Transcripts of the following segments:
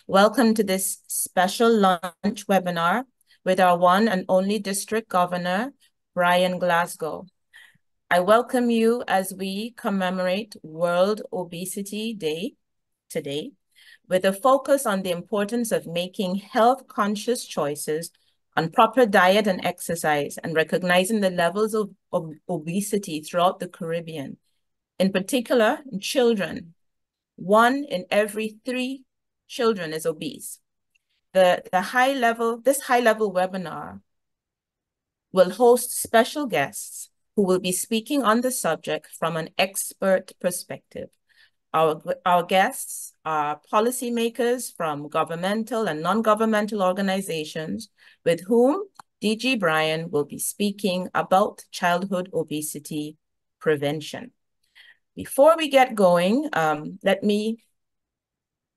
Welcome to this special lunch webinar with our one and only District Governor, Brian Glasgow. I welcome you as we commemorate World Obesity Day today, with a focus on the importance of making health-conscious choices on proper diet and exercise, and recognizing the levels of obesity throughout the Caribbean. In particular, in children, 1 in every 3 children is obese. This high-level webinar will host special guests who will be speaking on the subject from an expert perspective. Our guests are policymakers from governmental and non-governmental organizations with whom DG Brian will be speaking about childhood obesity prevention. Before we get going, let me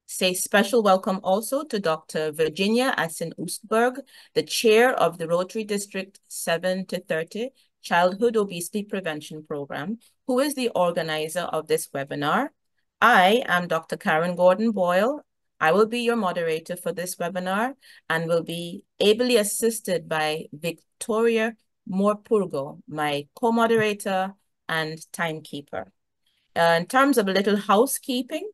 say special welcome also to Dr. Virginia Assen-Oostburg, the chair of the Rotary District 7 to 30 Childhood Obesity Prevention Program, who is the organizer of this webinar. I am Dr. Karen Gordon-Boyle. I will be your moderator for this webinar and will be ably assisted by Victoria Morpurgo, my co-moderator and timekeeper. In terms of a little housekeeping,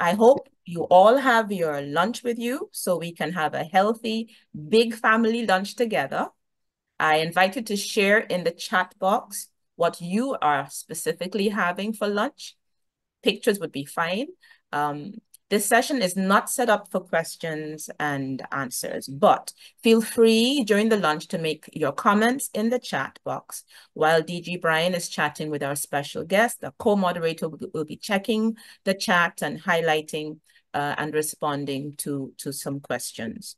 I hope you all have your lunch with you so we can have a healthy, big family lunch together. I invite you to share in the chat box what you are specifically having for lunch. Pictures would be fine. This session is not set up for questions and answers, but feel free during the lunch to make your comments in the chat box. While DG Brian is chatting with our special guest, the co-moderator will be checking the chat and highlighting and responding to some questions.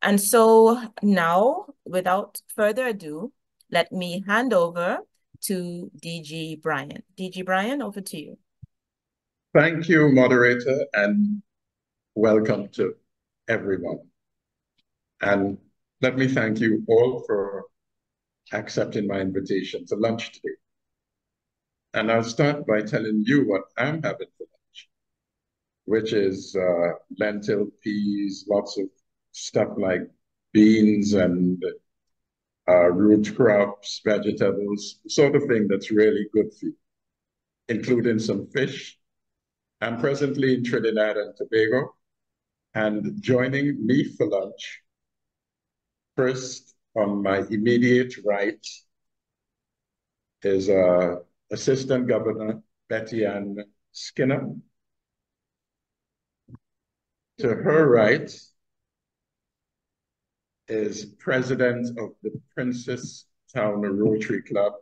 And so now, without further ado, let me hand over to DG Brian. DG Brian, over to you. Thank you, moderator, and welcome to everyone. And let me thank you all for accepting my invitation to lunch today. And I'll start by telling you what I'm having for lunch, which is lentil, peas, lots of stuff like beans and root crops, vegetables, sort of thing that's really good for you, including some fish. I'm presently in Trinidad and Tobago, and joining me for lunch, first on my immediate right is Assistant Governor Betty Ann Skinner. To her right is President of the Princess Town Rotary Club,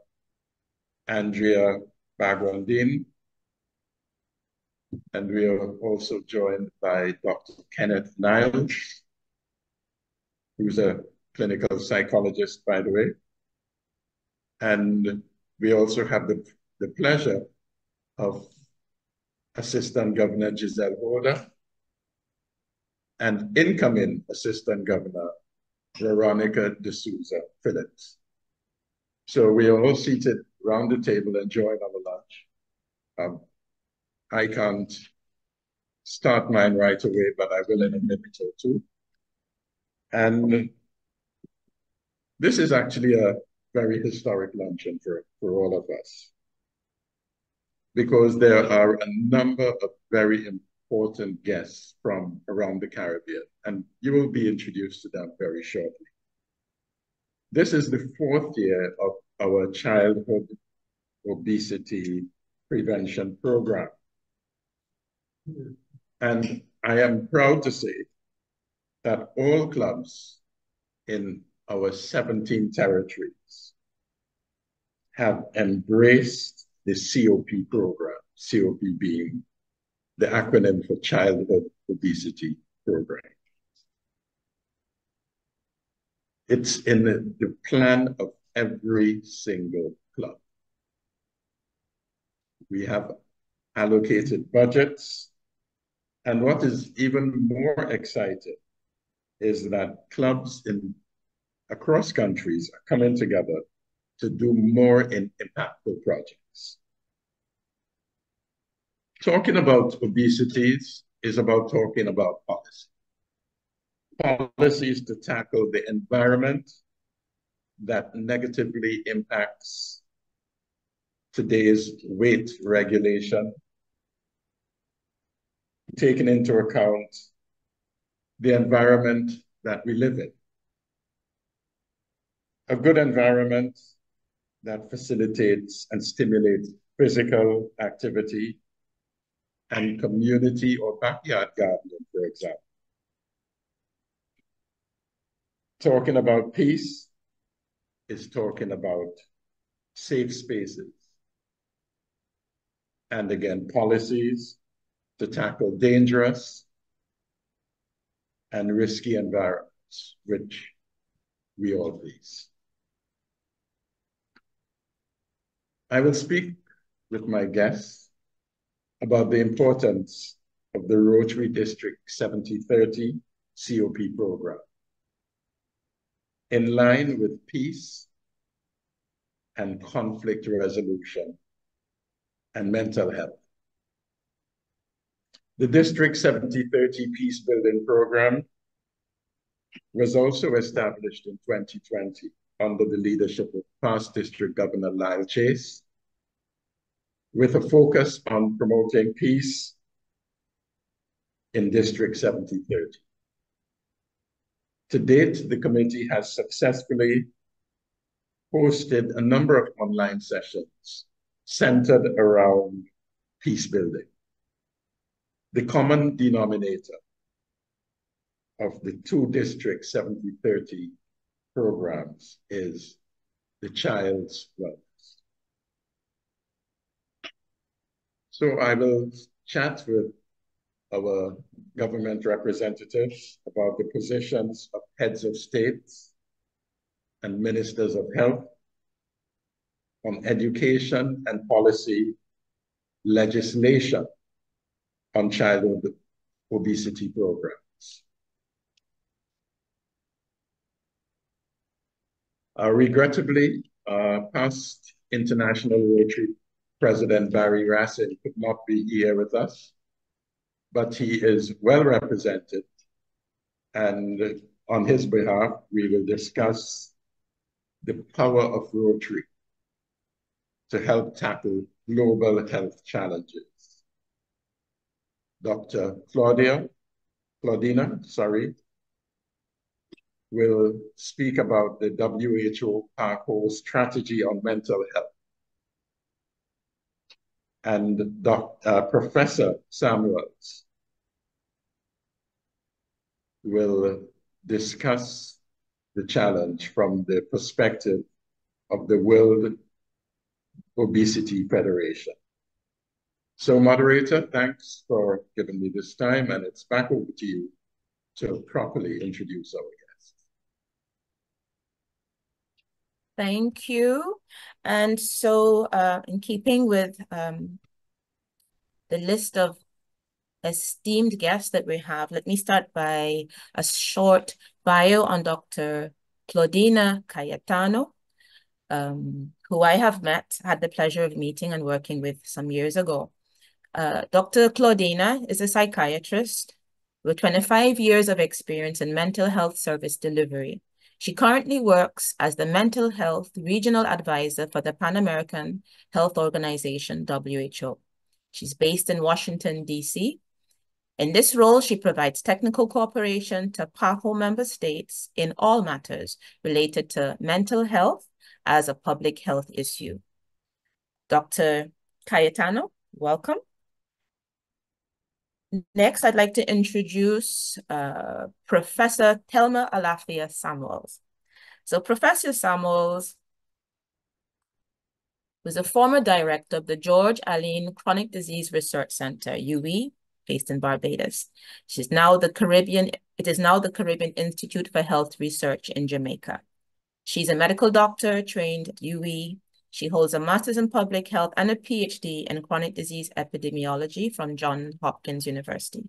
Andrea Bagwandine. And we are also joined by Dr. Kenneth Niles, who's a clinical psychologist, by the way. And we also have the pleasure of Assistant Governor Giselle Horder and incoming Assistant Governor Veronica D'Souza Phillips. So we are all seated around the table enjoying our lunch. I can't start mine right away, but I will in a minute or two. And this is actually a very historic luncheon for all of us, because there are a number of very important guests from around the Caribbean, and you will be introduced to them very shortly. This is the 4th year of our childhood obesity prevention program. And I am proud to say that all clubs in our 17 territories have embraced the COP program, COP being the acronym for Childhood Obesity Program. It's in the plan of every single club. We have allocated budgets. And what is even more exciting is that clubs across countries are coming together to do more in impactful projects. Talking about obesity is about talking about policy. policies to tackle the environment that negatively impacts today's weight regulation, taking into account the environment that we live in. A good environment that facilitates and stimulates physical activity and community or backyard gardening, for example. Talking about peace is talking about safe spaces. And again, policies to tackle dangerous and risky environments, which we all face. I will speak with my guests about the importance of the Rotary District 7030 COP program in line with peace and conflict resolution and mental health. The District 7030 Peace Building Program was also established in 2020 under the leadership of past District Governor Lyle Chase, with a focus on promoting peace in District 7030. To date, the committee has successfully hosted a number of online sessions centered around peace building. The common denominator of the two District 7030 programs is the child's wellness. So I will chat with our government representatives about the positions of heads of states and ministers of health on education and policy legislation on childhood obesity programs. Regrettably, past International Rotary President Barry Racine could not be here with us, but he is well represented, and on his behalf, we will discuss the power of Rotary to help tackle global health challenges. Dr. Claudina, will speak about the WHO PAHO strategy on mental health. And Professor Samuels will discuss the challenge from the perspective of the World Obesity Federation. So, moderator, thanks for giving me this time, and it's back over to you to properly introduce our guests. Thank you. And so, in keeping with the list of esteemed guests that we have, let me start by a short bio on Dr. Claudina Cayetano, who I have had the pleasure of meeting and working with some years ago. Dr. Claudina is a psychiatrist with 25 years of experience in mental health service delivery. She currently works as the Mental Health Regional Advisor for the Pan American Health Organization, WHO. She's based in Washington, D.C. In this role, she provides technical cooperation to PAHO member states in all matters related to mental health as a public health issue. Dr. Cayetano, welcome. Next, I'd like to introduce Professor Thelma Alafia Samuels. So Professor Samuels was a former director of the George Allen Chronic Disease Research Center, UE, based in Barbados. It is now the Caribbean Institute for Health Research in Jamaica. She's a medical doctor trained at UE. She holds a master's in public health and a PhD in chronic disease epidemiology from Johns Hopkins University.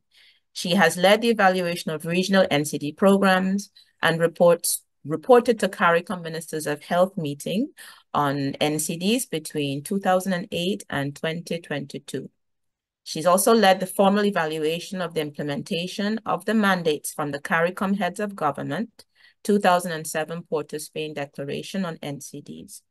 She has led the evaluation of regional NCD programs and reported to CARICOM Ministers of Health meeting on NCDs between 2008 and 2022. She's also led the formal evaluation of the implementation of the mandates from the CARICOM Heads of Government 2007 Port of Spain Declaration on NCDs.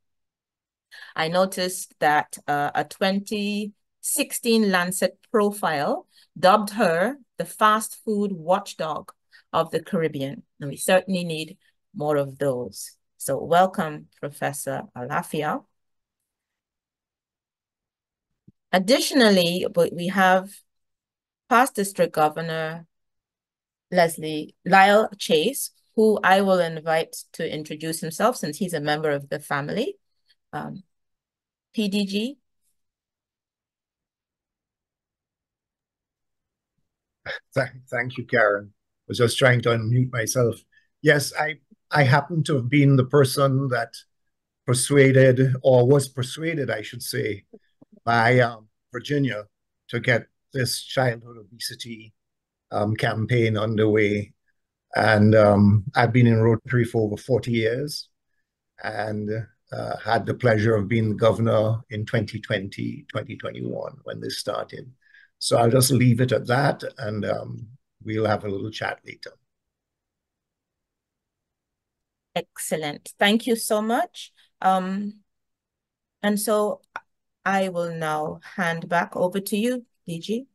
I noticed that a 2016 Lancet profile dubbed her the fast food watchdog of the Caribbean, and we certainly need more of those. So welcome, Professor Alafia. Additionally, we have past District Governor Lyle Chase, who I will invite to introduce himself since he's a member of the family. PDG. Thank you, Karen. I was just trying to unmute myself. Yes, I happen to have been the person that persuaded, or was persuaded, I should say, by Virginia to get this childhood obesity campaign underway. And I've been in Rotary for over 40 years and had the pleasure of being the governor in 2020, 2021 when this started. So I'll just leave it at that, and we'll have a little chat later. Excellent. Thank you so much. And so I will now hand back over to you, DG.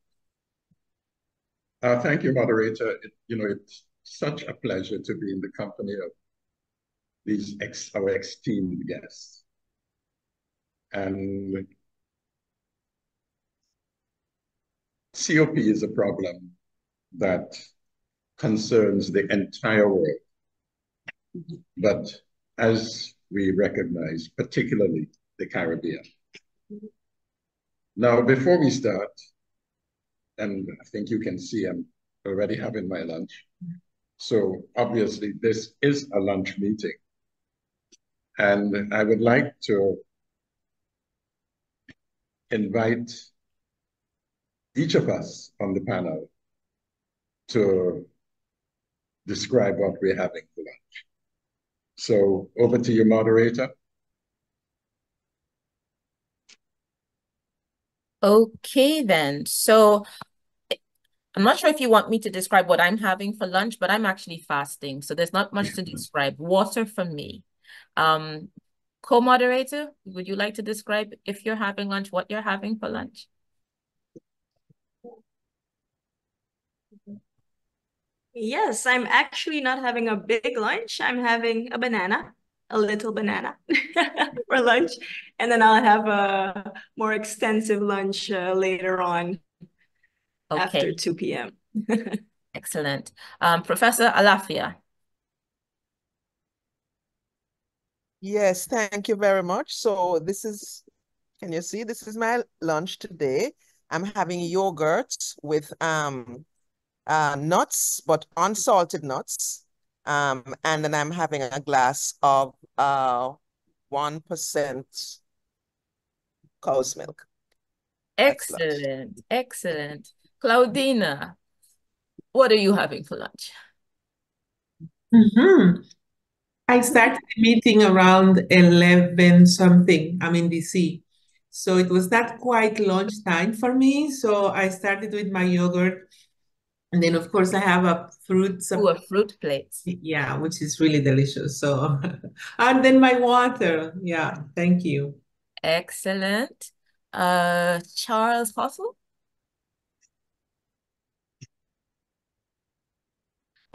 Thank you, moderator. It's such a pleasure to be in the company of our esteemed guests. And COP is a problem that concerns the entire world. But as we recognize, particularly the Caribbean. Now, before we start, and I think you can see I'm already having my lunch. So obviously this is a lunch meeting. And I would like to invite each of us on the panel to describe what we're having for lunch. So over to you, moderator. Okay, then. So I'm not sure if you want me to describe what I'm having for lunch, but I'm actually fasting. So there's not much to describe. Water for me. Co-moderator, would you like to describe if you're having lunch, what you're having for lunch? Yes, I'm actually not having a big lunch. I'm having a banana, a little banana for lunch. And then I'll have a more extensive lunch later on after 2 p.m. Excellent. Professor Alafia. Yes, thank you very much. So can you see, this is my lunch today. I'm having yogurt with nuts, but unsalted nuts. And then I'm having a glass of 1% cow's milk. Excellent, excellent. Claudina, what are you having for lunch? I started the meeting around 11 something. I'm in DC. So it was not quite lunchtime for me. So I started with my yogurt. And then, of course, I have a fruit. Ooh, a fruit plate. Yeah, which is really delicious. So, and then my water. Yeah, thank you. Excellent. Charles Fossil?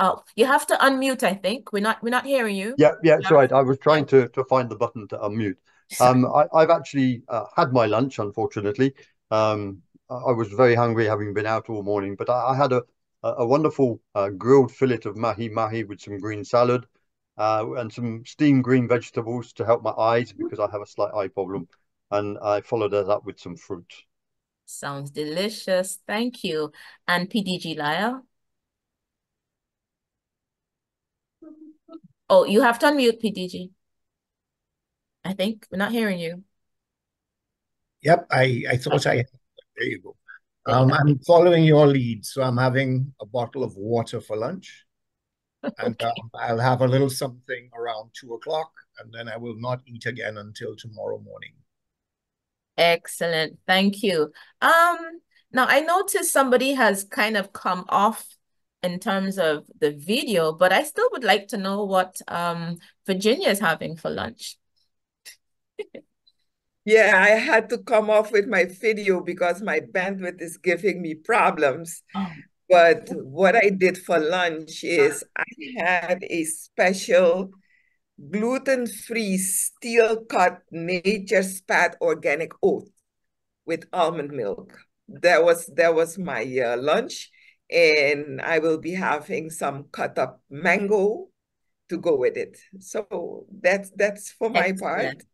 Oh, you have to unmute, I think. We're not hearing you. Yeah, it's right. I was trying to find the button to unmute. I've actually had my lunch, unfortunately. I was very hungry having been out all morning, but I had a wonderful grilled fillet of mahi-mahi with some green salad and some steamed green vegetables to help my eyes because I have a slight eye problem. And I followed that up with some fruit. Sounds delicious. Thank you. And PDG Lyle? Oh, you have to unmute, PDG. I think we're not hearing you. Yep, I thought there you go. I'm following your lead, so I'm having a bottle of water for lunch. And I'll have a little something around 2 o'clock, and then I will not eat again until tomorrow morning. Excellent. Thank you. Now, I noticed somebody has kind of come off in terms of the video, but I still would like to know what Virginia is having for lunch. Yeah, I had to come off with my video because my bandwidth is giving me problems. Oh. But what I did for lunch is I had a special gluten-free steel-cut nature spat organic oat with almond milk. That was my lunch, and I will be having some cut up mango to go with it. So that's for my part. Excellent.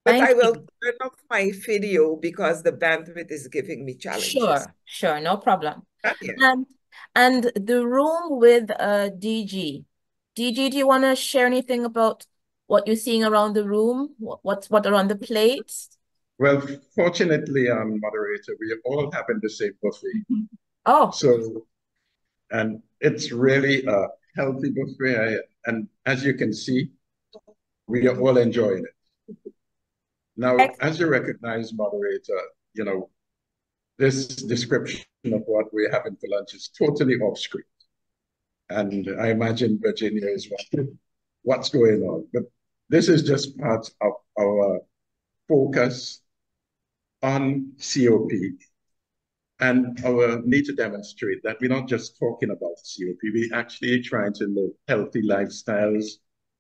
But Thank I will you. turn off my video because the bandwidth is giving me challenges. Sure, no problem. Yeah. And the room with DG. DG, do you want to share anything about what you're seeing around the room? What are on the plates? Well, fortunately, moderator, we all have in the same buffet. Oh, So, and it's really a healthy buffet. And as you can see, we are all enjoying it. Now, as you recognize, moderator, you know, this description of what we're having for lunch is totally off script. And I imagine Virginia is wondering what's going on. But this is just part of our focus on COP and our need to demonstrate that we're not just talking about COP, we're actually trying to live healthy lifestyles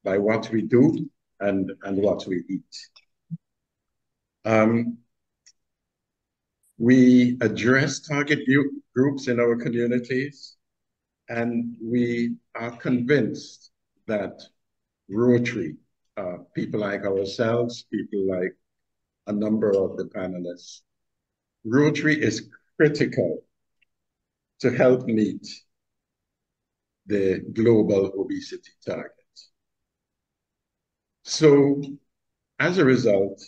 by what we do and what we eat. We address target groups in our communities, and we are convinced that Rotary, people like ourselves, people like a number of the panelists, Rotary is critical to help meet the global obesity target. So as a result,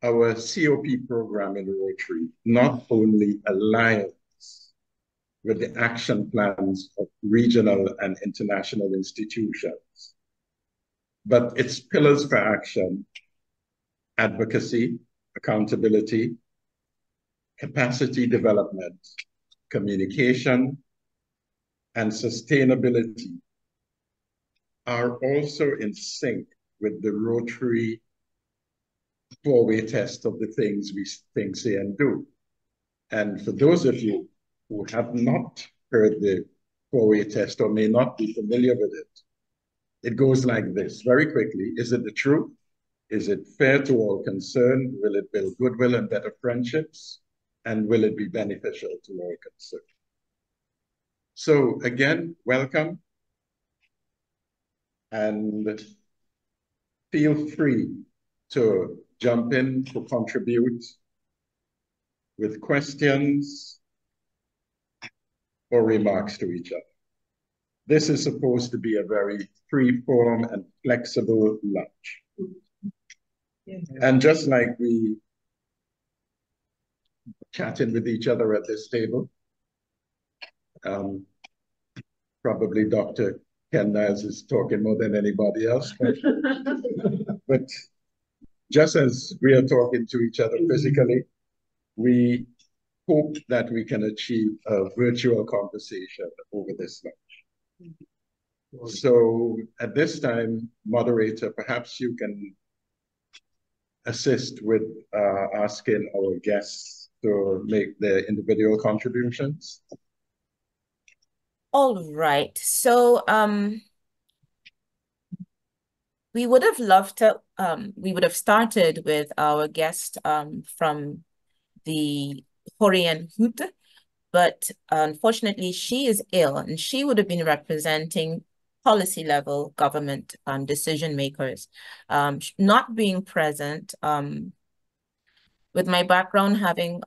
our COP program in Rotary not only aligns with the action plans of regional and international institutions, but its pillars for action: advocacy, accountability, capacity development, communication, and sustainability are also in sync with the Rotary four-way test of the things we think, say, and do. And for those of you who have not heard the four-way test or may not be familiar with it, it goes like this, very quickly. Is it the truth? Is it fair to all concerned? Will it build goodwill and better friendships? And will it be beneficial to all concerned? So again, welcome. And feel free to jump in, to contribute with questions or remarks to each other. This is supposed to be a very free-form and flexible lunch. And just like we chatting with each other at this table, probably Dr. Ken Niles is talking more than anybody else, but just as we are talking to each other physically, we hope that we can achieve a virtual conversation over this lunch. So at this time, moderator, perhaps you can assist with asking our guests to make their individual contributions. all right. So we would have loved to, we would have started with our guest from the Korean Hut, but unfortunately she is ill and she would have been representing policy level government decision makers. Not being present, with my background having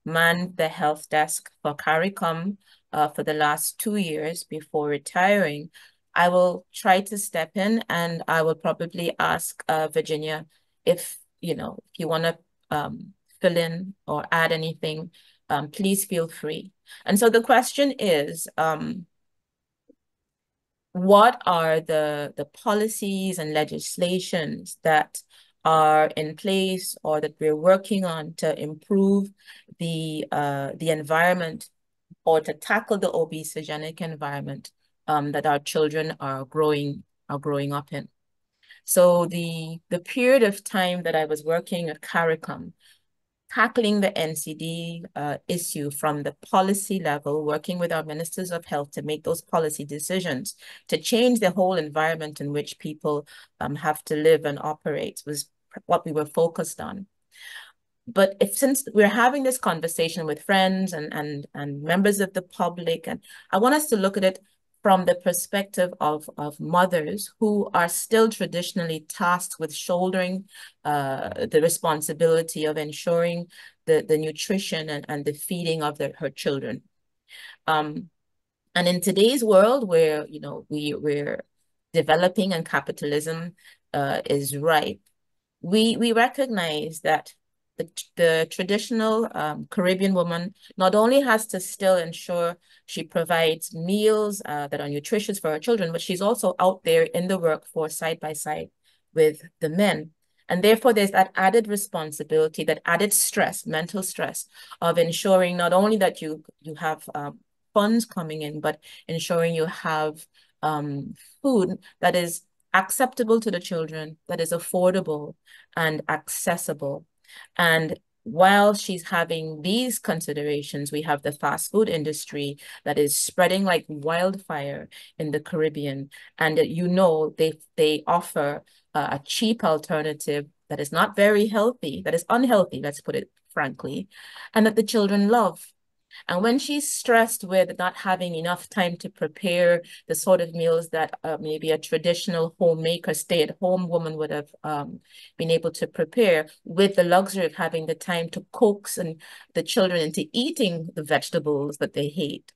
manned the health desk for CARICOM for the last 2 years before retiring, I will try to step in, and I will probably ask Virginia if if you want to fill in or add anything, please feel free. And so the question is, what are the policies and legislations that are in place or that we're working on to improve the environment, or to tackle the obesogenic environment that our children are growing up in. So the period of time that I was working at CARICOM, tackling the NCD issue from the policy level, working with our ministers of health to make those policy decisions, to change the whole environment in which people have to live and operate, was what we were focused on. But since we're having this conversation with friends and members of the public, and I want us to look at it from the perspective of mothers who are still traditionally tasked with shouldering the responsibility of ensuring the nutrition and the feeding of her children. And in today's world where, you know, we're developing and capitalism is ripe, we recognize that the traditional Caribbean woman not only has to still ensure she provides meals that are nutritious for her children, but she's also out there in the workforce side by side with the men. And therefore, there's that added responsibility, that added stress, mental stress of ensuring not only that you have funds coming in, but ensuring you have food that is acceptable to the children, that is affordable and accessible. And while she's having these considerations, we have the fast food industry that is spreading like wildfire in the Caribbean. And you know, they offer a cheap alternative that is not very healthy, that is unhealthy, let's put it frankly, and that the children love. And when she's stressed with not having enough time to prepare the sort of meals that maybe a traditional homemaker, stay-at-home woman would have been able to prepare, with the luxury of having the time to coax and the children into eating the vegetables that they hate,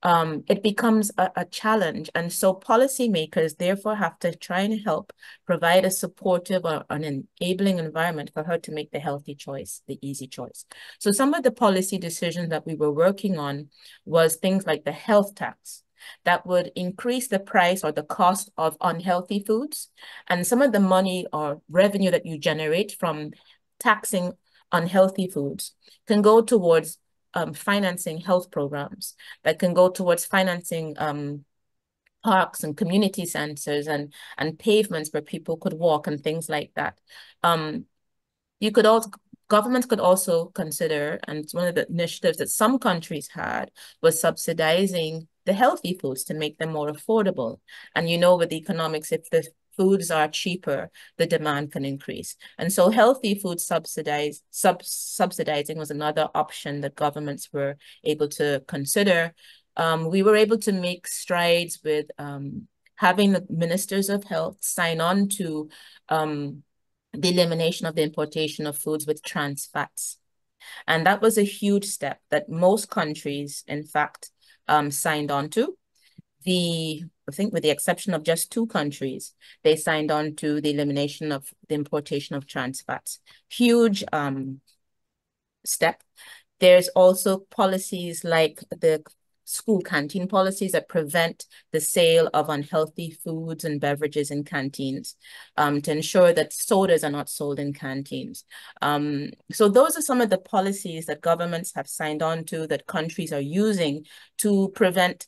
it becomes a challenge. And so policymakers therefore have to try and help provide a supportive or an enabling environment for her to make the healthy choice, the easy choice. So some of the policy decisions that we were working on was things like the health tax that would increase the price or the cost of unhealthy foods. And some of the money or revenue that you generate from taxing unhealthy foods can go towards financing health programs, that can go towards financing parks and community centers and pavements where people could walk and things like that. You could also, governments could also consider, and it's one of the initiatives that some countries had, was subsidizing the healthy foods to make them more affordable. And you know, with economics, if the foods are cheaper, the demand can increase. And so healthy food subsidizing was another option that governments were able to consider. We were able to make strides with having the ministers of health sign on to the elimination of the importation of foods with trans fats. And that was a huge step that most countries, in fact, signed on to. I think with the exception of just 2 countries, they signed on to the elimination of the importation of trans fats. Huge step. There's also policies like the school canteen policies that prevent the sale of unhealthy foods and beverages in canteens, to ensure that sodas are not sold in canteens. So those are some of the policies that governments have signed on to, that countries are using to prevent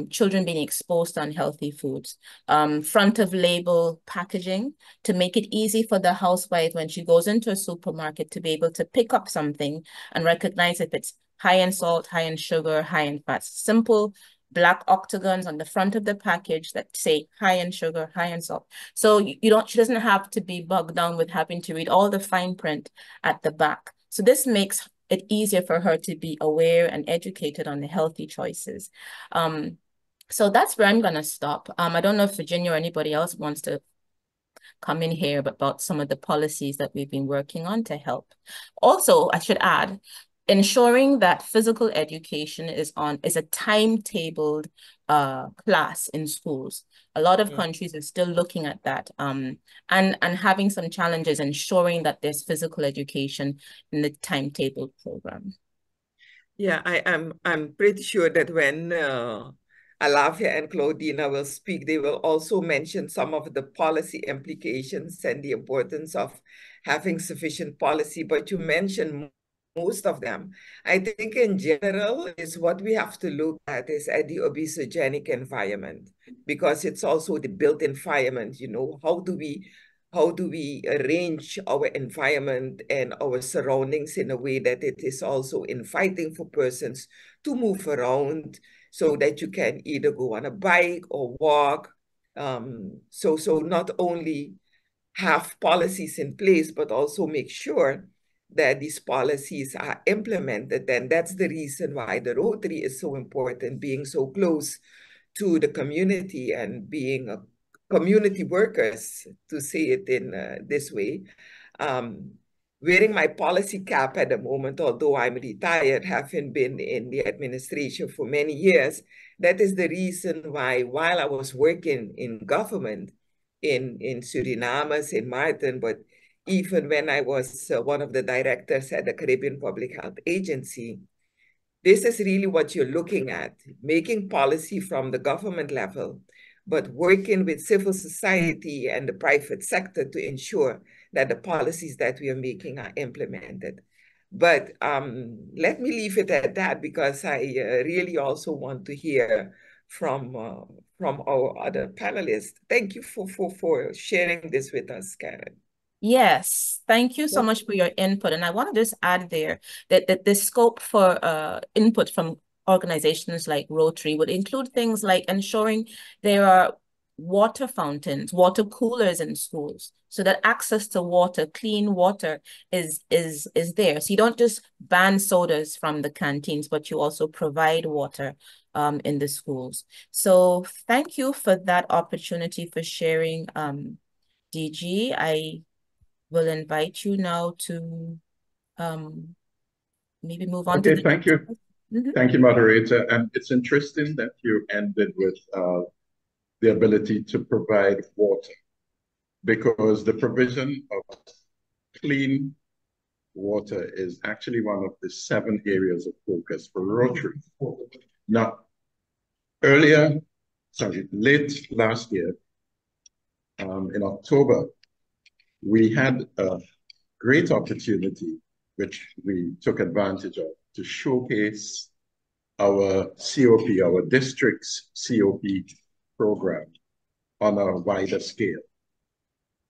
children being exposed to unhealthy foods. Front of label packaging to make it easy for the housewife when she goes into a supermarket to be able to pick up something and recognize if it's high in salt, high in sugar, high in fats. Simple black octagons on the front of the package that say high in sugar, high in salt. So she doesn't have to be bogged down with having to read all the fine print at the back. So this makes it easier for her to be aware and educated on the healthy choices. So that's where I'm gonna stop. I don't know if Virginia or anybody else wants to come in here about some of the policies that we've been working on to help. Also, I should add, ensuring that physical education is a timetabled class in schools. A lot of countries are still looking at that, and having some challenges ensuring that there's physical education in the timetable program. Yeah, I'm pretty sure that when Alavia and Claudina will speak, they will also mention some of the policy implications and the importance of having sufficient policy. But you mentioned most of them. I think in general is what we have to look at is at the obesogenic environment, because it's also the built environment, you know, how do we arrange our environment and our surroundings in a way that it is also inviting for persons to move around so that you can either go on a bike or walk. So not only have policies in place, but also make sure that these policies are implemented. And that's the reason why the Rotary is so important, being so close to the community and being a community workers, to say it in this way. Um, Wearing my policy cap at the moment, although I'm retired, having been in the administration for many years, that is the reason why, while I was working in government in Suriname, St. Martin, but even when I was one of the directors at the Caribbean Public Health Agency, this is really what you're looking at, making policy from the government level, but working with civil society and the private sector to ensure that the policies that we are making are implemented. But let me leave it at that, because I really also want to hear from our other panelists. Thank you for sharing this with us, Karen. Yes, thank you so much for your input. And I want to just add there that the scope for input from organizations like Rotary would include things like ensuring there are water fountains, water coolers in schools, so that access to water, clean water is there. So you don't just ban sodas from the canteens, but you also provide water in the schools. So thank you for that opportunity for sharing, DG. I will invite you now to maybe move on to Okay, the thank you. Thank you, moderator. And it's interesting that you ended with the ability to provide water, because the provision of clean water is actually one of the 7 areas of focus for Rotary. Now, late last year, in October, we had a great opportunity, which we took advantage of, to showcase our COP, our district's COP program on a wider scale.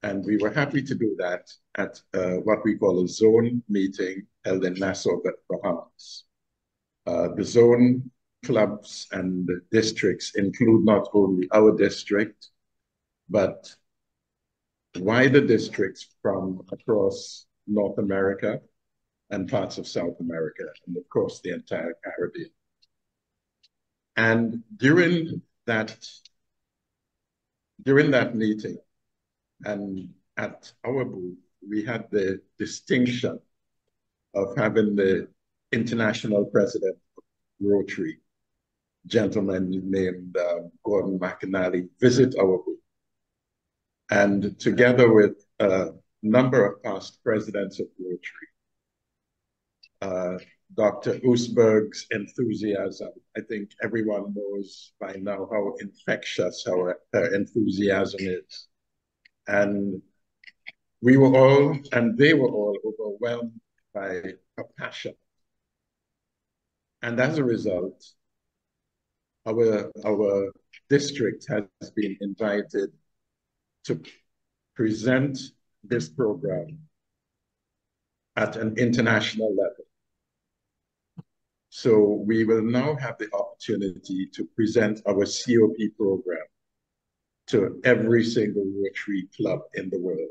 And we were happy to do that at what we call a zone meeting held in Nassau, Bahamas. The zone clubs and districts include not only our district, but wider districts from across North America and parts of South America, and of course the entire Caribbean. And during that meeting and at our booth, we had the distinction of having the international president of Rotary, gentleman named Gordon McAnally, visit our booth. And together with a number of past presidents of Rotary, Dr. Oosberg's enthusiasm. I think everyone knows by now how infectious her enthusiasm is. And they were all overwhelmed by her passion. And as a result, our district has been invited to present this program at an international level. So we will now have the opportunity to present our COP program to every single Rotary club in the world,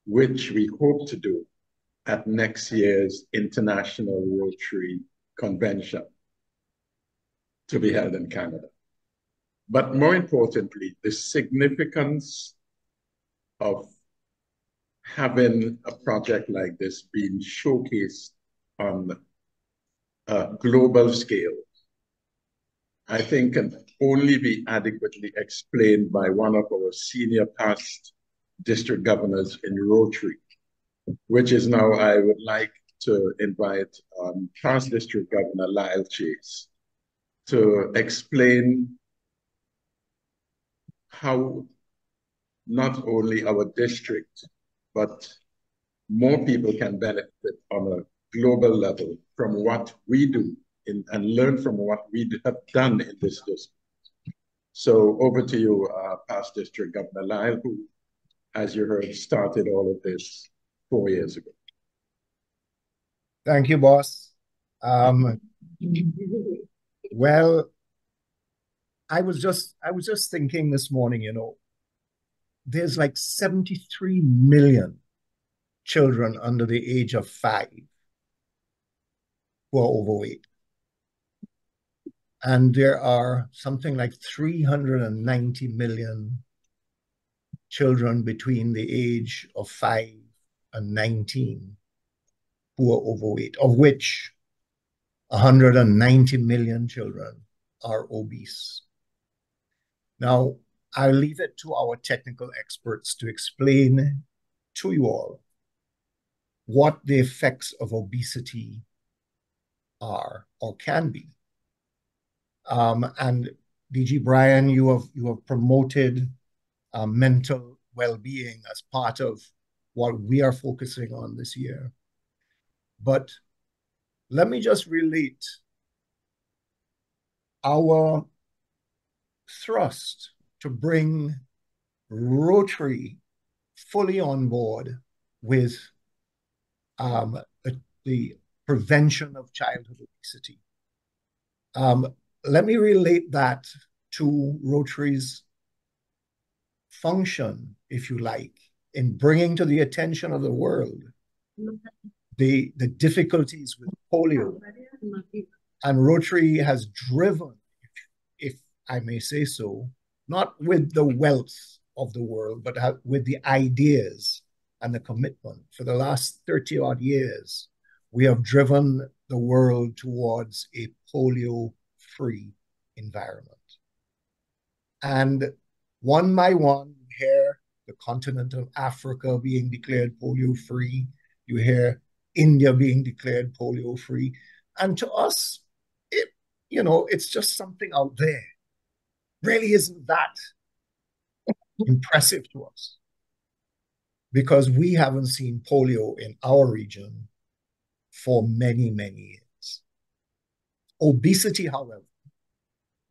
which we hope to do at next year's International Rotary Convention to be held in Canada. But more importantly, the significance of having a project like this being showcased on a global scale, I think can only be adequately explained by one of our senior past district governors in Rotary, which is now, I would like to invite past district governor Lyle Chase to explain how not only our district, but more people can benefit on a global level from what we do and learn from what we have done in this district. So over to you, past District Governor Lyle, who, as you heard, started all of this 4 years ago. Thank you, boss. Well, I was just thinking this morning, there's like 73 million children under the age of 5 who are overweight. And there are something like 390 million children between the age of 5 and 19 who are overweight, of which 190 million children are obese. Now, I'll leave it to our technical experts to explain to you all what the effects of obesity are or can be. And DG Brian, you have promoted mental well-being as part of what we are focusing on this year. But let me just relate our thrust to bring Rotary fully on board with the prevention of childhood obesity. Let me relate that to Rotary's function, if you like, in bringing to the attention of the world the difficulties with polio. And Rotary has driven, if I may say so, not with the wealth of the world, but with the ideas and the commitment. For the last 30-odd years, we have driven the world towards a polio-free environment. And one by one, you hear the continent of Africa being declared polio-free. You hear India being declared polio-free. And to us, it's just something out there. Really isn't that impressive to us, because we haven't seen polio in our region for many, many years. Obesity, however,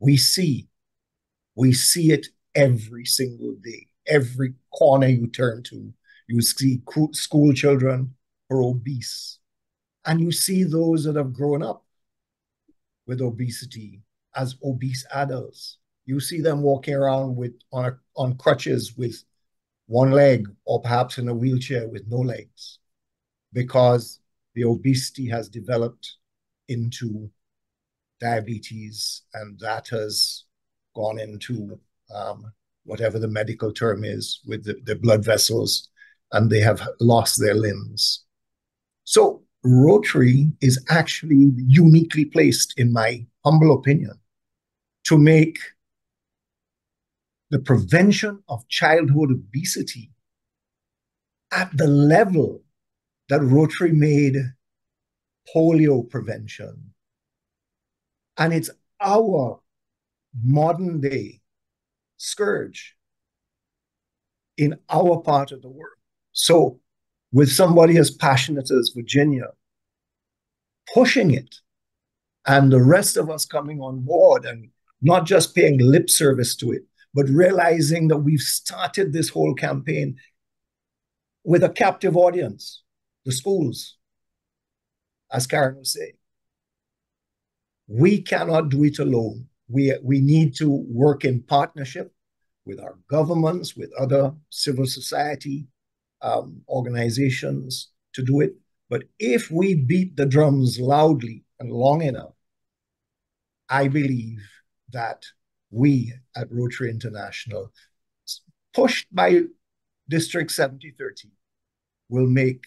we see it every single day. Every corner you turn to, you see school children who are obese. And you see those that have grown up with obesity as obese adults. You see them walking around on crutches with one leg, or perhaps in a wheelchair with no legs, because the obesity has developed into diabetes, and that has gone into whatever the medical term is, with the blood vessels, and they have lost their limbs. So Rotary is actually uniquely placed, in my humble opinion, to make the prevention of childhood obesity at the level that Rotary made polio prevention. And it's our modern day scourge in our part of the world. So with somebody as passionate as Virginia pushing it, and the rest of us coming on board and not just paying lip service to it, but realizing that we've started this whole campaign with a captive audience, the schools, as Karen was saying. We cannot do it alone. We need to work in partnership with our governments, with other civil society organizations to do it. But if we beat the drums loudly and long enough, I believe that we at Rotary International, pushed by District 7030, will make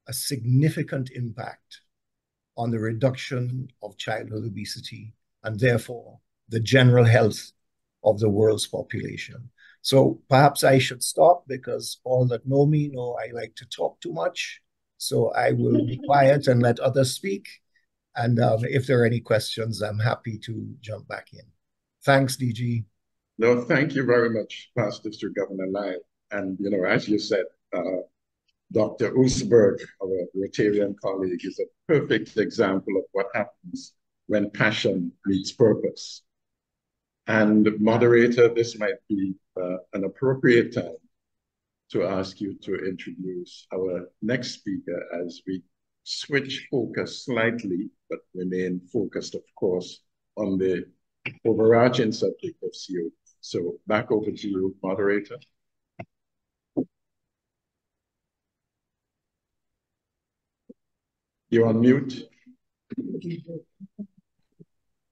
a significant impact on the reduction of childhood obesity, and therefore the general health of the world's population. So perhaps I should stop, because all that know me know I like to talk too much. So I will be quiet and let others speak. And if there are any questions, I'm happy to jump back in. Thanks, DG. No, thank you very much, past District Governor Lyle. And, as you said, Dr. Usberg, our Rotarian colleague, is a perfect example of what happens when passion meets purpose. And moderator, this might be an appropriate time to ask you to introduce our next speaker as we switch focus slightly, but remain focused, of course, on the overarching subject of CO. So back over to you, moderator. You're on mute.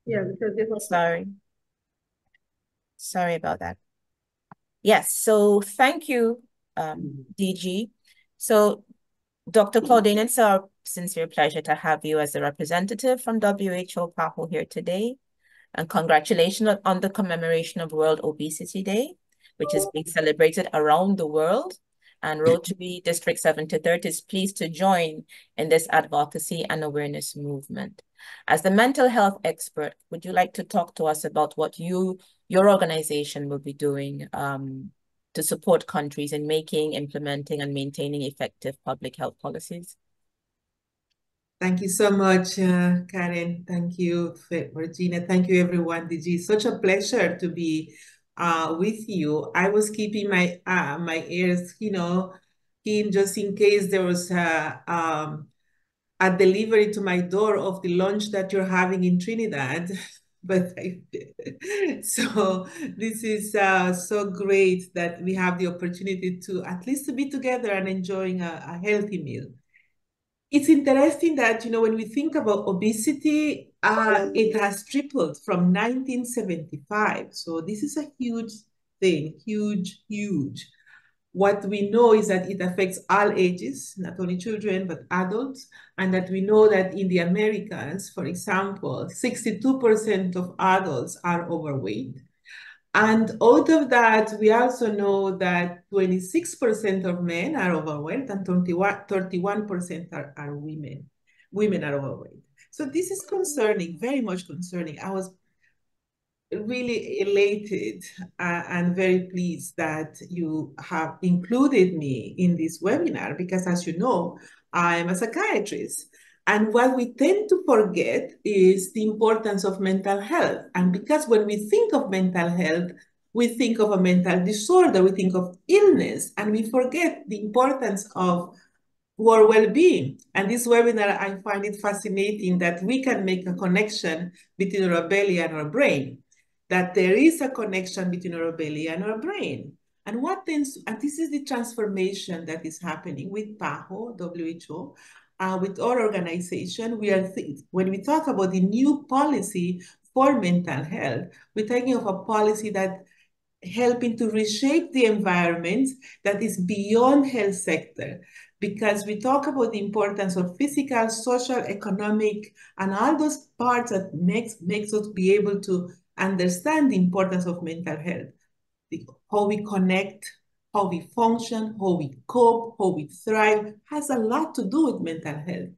Yeah, because it was Sorry about that. Yes, so thank you, DG. So Dr. Claudine, it's our sincere pleasure to have you as a representative from WHO PAHO here today. And congratulations on the commemoration of World Obesity Day, which is being celebrated around the world. And Rotary District 7030 is pleased to join in this advocacy and awareness movement. As the mental health expert, would you like to talk to us about what your organization will be doing to support countries in making, implementing, and maintaining effective public health policies? Thank you so much, Karen. Thank you, Regina. Thank you, everyone. DG, such a pleasure to be with you. I was keeping my ears, in just in case there was a delivery to my door of the lunch that you're having in Trinidad. But so this is so great that we have the opportunity to at least to be together and enjoying a healthy meal. It's interesting that, when we think about obesity, it has tripled from 1975. So this is a huge thing, huge, huge. What we know is that it affects all ages, not only children, but adults. And that we know that in the Americas, for example, 62% of adults are overweight. And out of that, we also know that 26% of men are overweight and 31% are women. Women are overweight. So this is concerning, very much concerning. I was really elated and very pleased that you have included me in this webinar because, as you know, I'm a psychiatrist. And what we tend to forget is the importance of mental health. And because when we think of mental health, we think of a mental disorder, we think of illness, and we forget the importance of our well-being. And this webinar, I find it fascinating that we can make a connection between our belly and our brain, that there is a connection between our belly and our brain. And and this is the transformation that is happening with PAHO, WHO, with our organization. When we talk about the new policy for mental health, we're talking of a policy that helping to reshape the environment that is beyond health sector, because we talk about the importance of physical, social, economic, and all those parts that makes us be able to understand the importance of mental health, how we connect, how we function, how we cope, how we thrive, has a lot to do with mental health.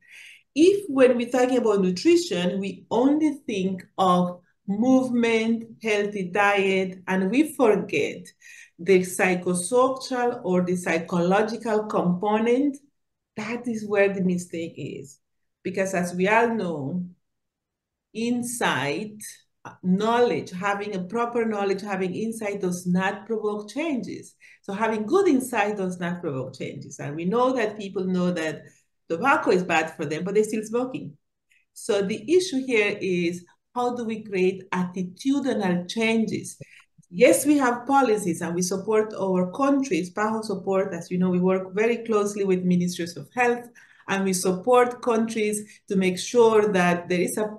If when we're talking about nutrition, we only think of movement, healthy diet, and we forget the psychosocial or the psychological component, that is where the mistake is. Because as we all know, insight, knowledge, having a proper knowledge, having insight does not provoke changes. So having good insight does not provoke changes. And we know that people know that tobacco is bad for them, but they're still smoking. So the issue here is, how do we create attitudinal changes? Yes, we have policies and we support our countries. PAHO support, as you know, we work very closely with ministries of health, and we support countries to make sure that there is a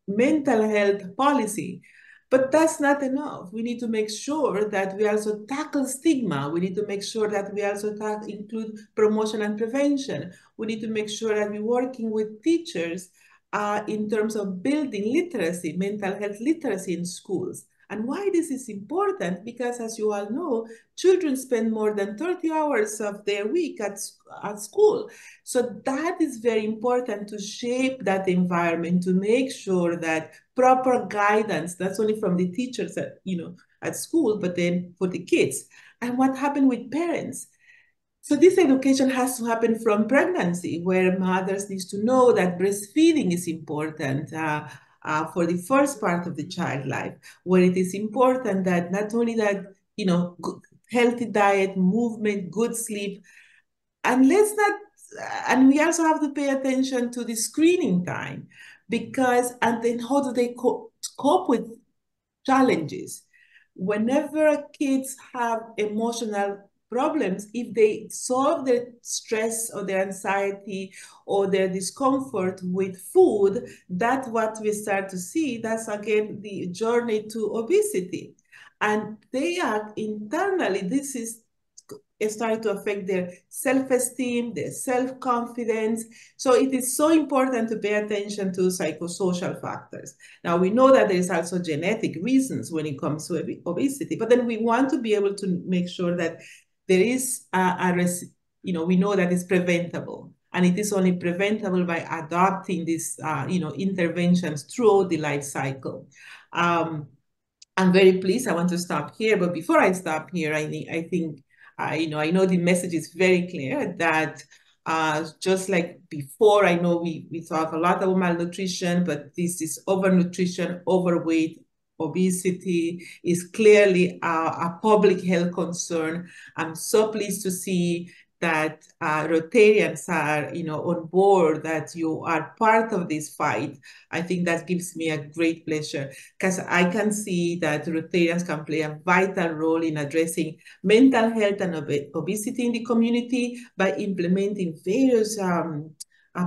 mental health policy. But that's not enough. We need to make sure that we also tackle stigma. We need to make sure that we also include promotion and prevention. We need to make sure that we're working with teachers in terms of building literacy, mental health literacy in schools. And why this is important, because as you all know, children spend more than 30 hours of their week at school. So that is very important to shape that environment, to make sure that proper guidance, not only from the teachers at school, but then for the kids. And what happened with parents? So this education has to happen from pregnancy, where mothers need to know that breastfeeding is important for the first part of the child life, where it is important that not only that, good, healthy diet, movement, good sleep, and let's not, and we also have to pay attention to the screening time, because, and then how do they cope with challenges? Whenever kids have emotional problems, if they solve their stress or their anxiety or their discomfort with food, that's what we start to see. That's again the journey to obesity. And they are internally, this is starting to affect their self-esteem, their self-confidence. So it is so important to pay attention to psychosocial factors. Now, we know that there is also genetic reasons when it comes to obesity, but then we want to be able to make sure that there is we know that it's preventable. And it is only preventable by adopting these, interventions throughout the life cycle. I'm very pleased. I want to stop here, but before I stop here, I think I know the message is very clear that just like before, I know we talk a lot about malnutrition, but this is overnutrition, overweight, obesity is clearly a public health concern. I'm so pleased to see that Rotarians are, on board, that you are part of this fight. I think that gives me a great pleasure, because I can see that Rotarians can play a vital role in addressing mental health and obesity in the community by implementing various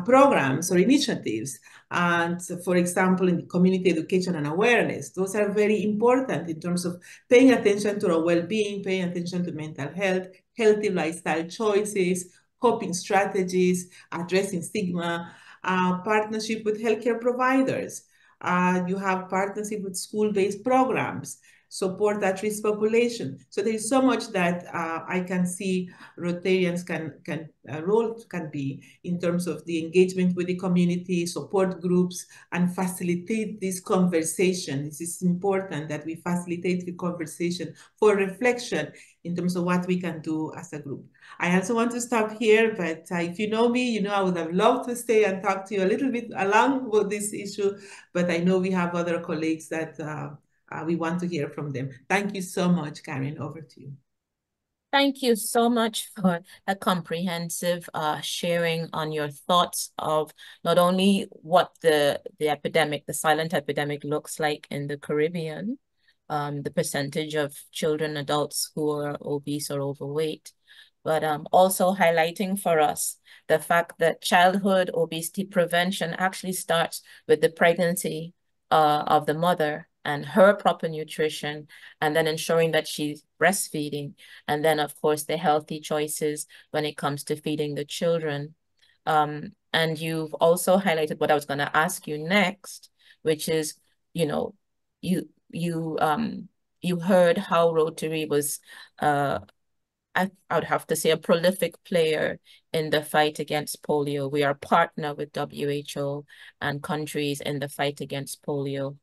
programs or initiatives. And so, for example, in community education and awareness, those are very important in terms of paying attention to our well-being, paying attention to mental health, healthy lifestyle choices, coping strategies, addressing stigma, partnership with healthcare providers. You have partnership with school-based programs, support at-risk population. So there is so much that I can see Rotarians role can be in terms of the engagement with the community, support groups, and facilitate this conversation. This is important that we facilitate the conversation for reflection in terms of what we can do as a group. I also want to stop here, but if you know me, I would have loved to stay and talk to you a little bit along with this issue, but I know we have other colleagues that we want to hear from them. Thank you so much, Karen. Over to you. Thank you so much for a comprehensive sharing on your thoughts of not only what the epidemic, the silent epidemic, looks like in the Caribbean, the percentage of children, adults who are obese or overweight, but also highlighting for us the fact that childhood obesity prevention actually starts with the pregnancy of the mother and her proper nutrition, and then ensuring that she's breastfeeding, and then of course the healthy choices when it comes to feeding the children. And you've also highlighted what I was going to ask you next, which is, you heard how Rotary was I would have to say a prolific player in the fight against polio. We are partner with WHO and countries in the fight against polio.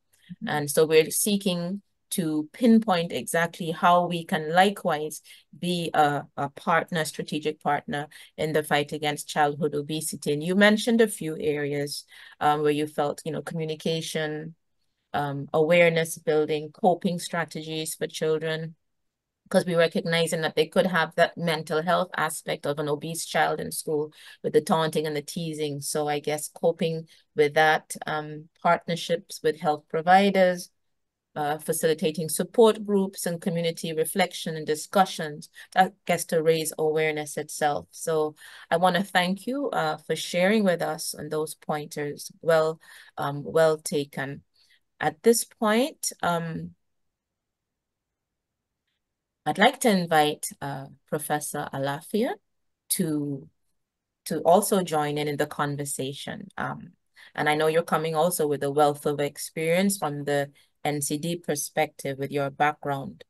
And so we're seeking to pinpoint exactly how we can likewise be a partner, strategic partner in the fight against childhood obesity. And you mentioned a few areas where you felt, communication, awareness building, coping strategies for children, because we're recognizing that they could have that mental health aspect of an obese child in school with the taunting and the teasing. So I guess coping with that, partnerships with health providers, facilitating support groups and community reflection and discussions, I guess, to raise awareness itself. So I want to thank you for sharing with us on those pointers. Well taken. At this point, I'd like to invite Professor Alafia to also join in the conversation. And I know you're coming also with a wealth of experience from the NCD perspective with your background.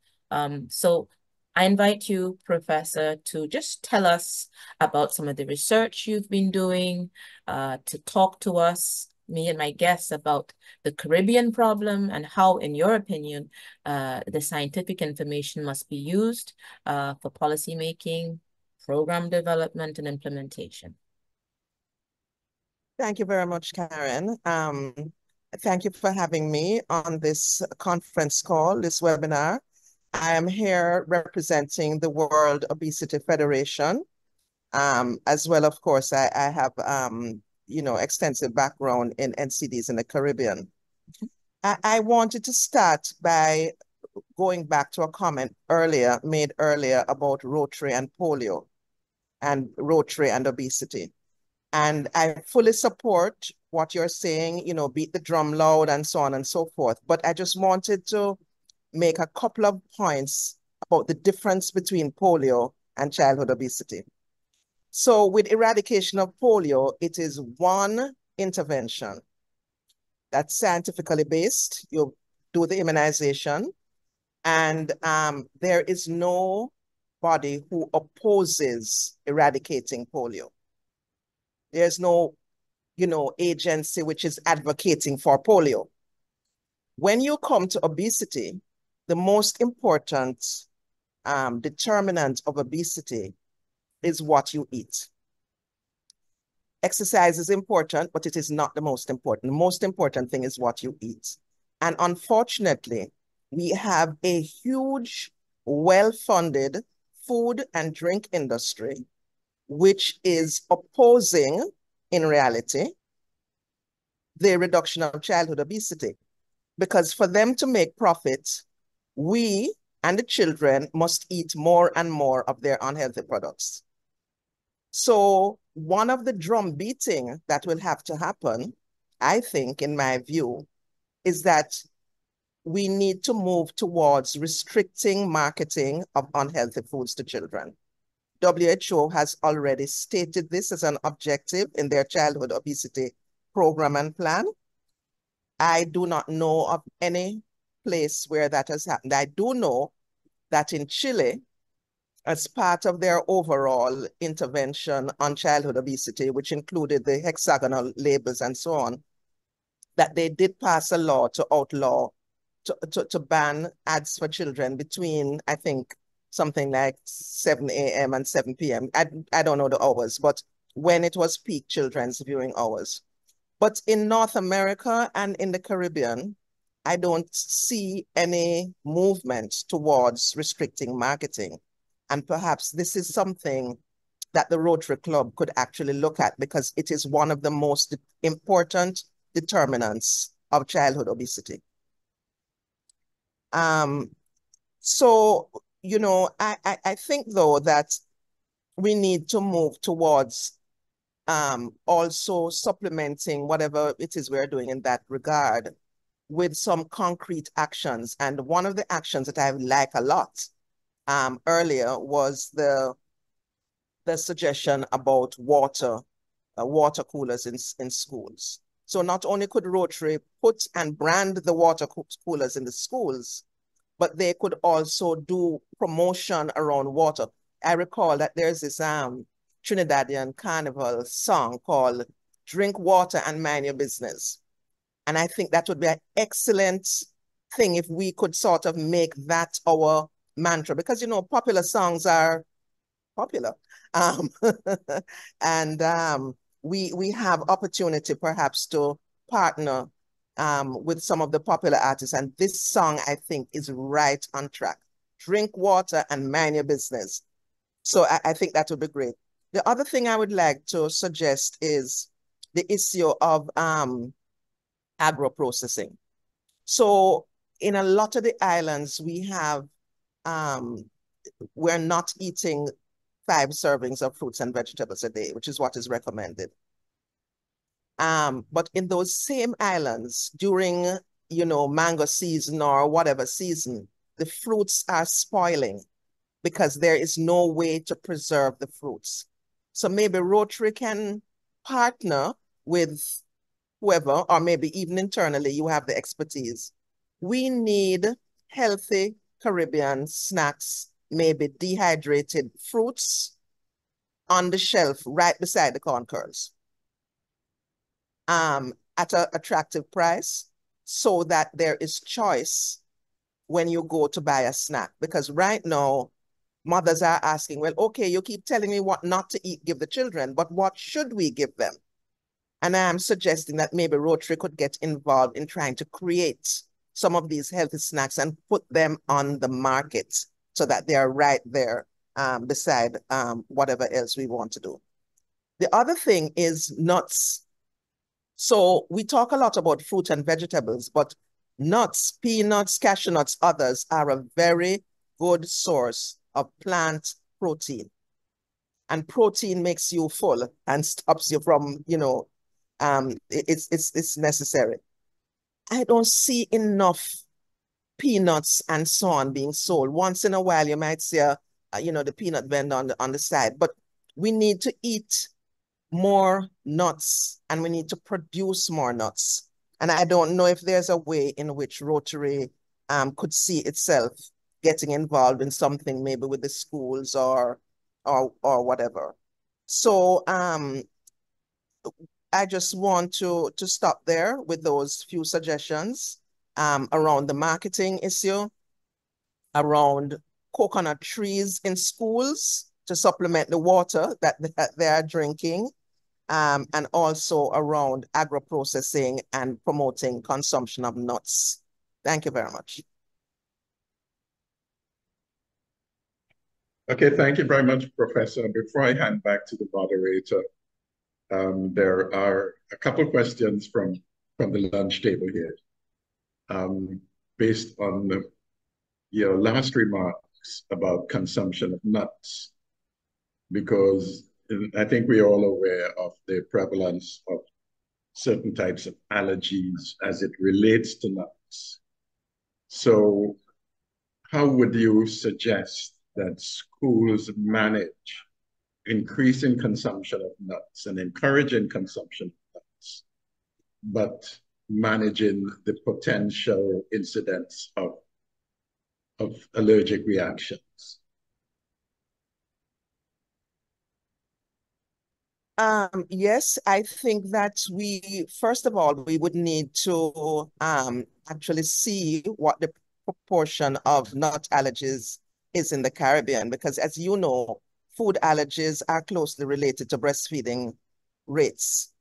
So I invite you, Professor, to just tell us about some of the research you've been doing, to talk to us, me and my guests, about the Caribbean problem and how, in your opinion, the scientific information must be used for policymaking program development and implementation. Thank you very much, Karen. Thank you for having me on this conference call, this webinar. I am here representing the World Obesity Federation. As well, of course, I have, extensive background in NCDs in the Caribbean. I wanted to start by going back to a comment made earlier about Rotary and polio and Rotary and obesity. And I fully support what you're saying, beat the drum loud and so on and so forth. But I just wanted to make a couple of points about the difference between polio and childhood obesity. So with eradication of polio, it is one intervention that's scientifically based. You do the immunization, and there is no body who opposes eradicating polio. There's no, agency which is advocating for polio. When you come to obesity, the most important determinant of obesity is what you eat. Exercise is important, but it is not the most important. The most important thing is what you eat. And unfortunately, we have a huge, well-funded food and drink industry, which is opposing, in reality, the reduction of childhood obesity. Because for them to make profit, we and the children must eat more and more of their unhealthy products. So one of the drum beating that will have to happen, I think, in my view, is that we need to move towards restricting marketing of unhealthy foods to children. WHO has already stated this as an objective in their childhood obesity program and plan. I do not know of any place where that has happened. I do know that in Chile, as part of their overall intervention on childhood obesity, which included the hexagonal labels and so on, that they did pass a law to outlaw, to ban ads for children between, I think, something like 7 a.m. and 7 p.m. I don't know the hours, but when it was peak children's viewing hours. But in North America and in the Caribbean, I don't see any movement towards restricting marketing. And perhaps this is something that the Rotary Club could actually look at, because it is one of the most important determinants of childhood obesity. So, I think, though, that we need to move towards also supplementing whatever it is we're doing in that regard with some concrete actions. And one of the actions that I like a lot earlier was the suggestion about water coolers in schools. So not only could Rotary put and brand the water coolers in the schools, but they could also do promotion around water. I recall that there's this Trinidadian carnival song called Drink Water and Mind Your Business. And I think that would be an excellent thing if we could sort of make that our mantra, because, popular songs are popular. And we have opportunity perhaps to partner with some of the popular artists. And this song, I think, is right on track. Drink water and mind your business. So I think that would be great. The other thing I would like to suggest is the issue of agro-processing. So in a lot of the islands, we have, we're not eating 5 servings of fruits and vegetables a day, which is what is recommended. But in those same islands, during, mango season or whatever season, the fruits are spoiling because there is no way to preserve the fruits. So maybe Rotary can partner with whoever, or maybe even internally, you have the expertise. We need healthy Caribbean snacks, maybe dehydrated fruits on the shelf right beside the corn kernels at an attractive price, so that there is choice when you go to buy a snack. Because right now, mothers are asking, well, okay, you keep telling me what not to eat, give the children, but what should we give them? And I'm suggesting that maybe Rotary could get involved in trying to create some of these healthy snacks and put them on the market so that they are right there beside whatever else we want to do. The other thing is nuts. So we talk a lot about fruit and vegetables, but nuts, peanuts, cashew nuts, others are a very good source of plant protein. And protein makes you full and stops you from, it's necessary. I don't see enough peanuts and so on being sold. Once in a while, you might see the peanut vendor on the side, but we need to eat more nuts and we need to produce more nuts. And I don't know if there's a way in which Rotary could see itself getting involved in something maybe with the schools or whatever. So I just want to stop there with those few suggestions around the marketing issue, around coconut trees in schools to supplement the water that they are drinking, and also around agro-processing and promoting consumption of nuts. Thank you very much. Okay, thank you very much, Professor. Before I hand back to the moderator, there are a couple of questions from the lunch table here. Based on your last remarks about consumption of nuts, because I think we're all aware of the prevalence of certain types of allergies as it relates to nuts. So how would you suggest that schools manage increasing consumption of nuts and encouraging consumption of nuts, but managing the potential incidence of allergic reactions? Yes, I think that first of all, we would need to actually see what the proportion of nut allergies is in the Caribbean, because as you know, food allergies are closely related to breastfeeding rates.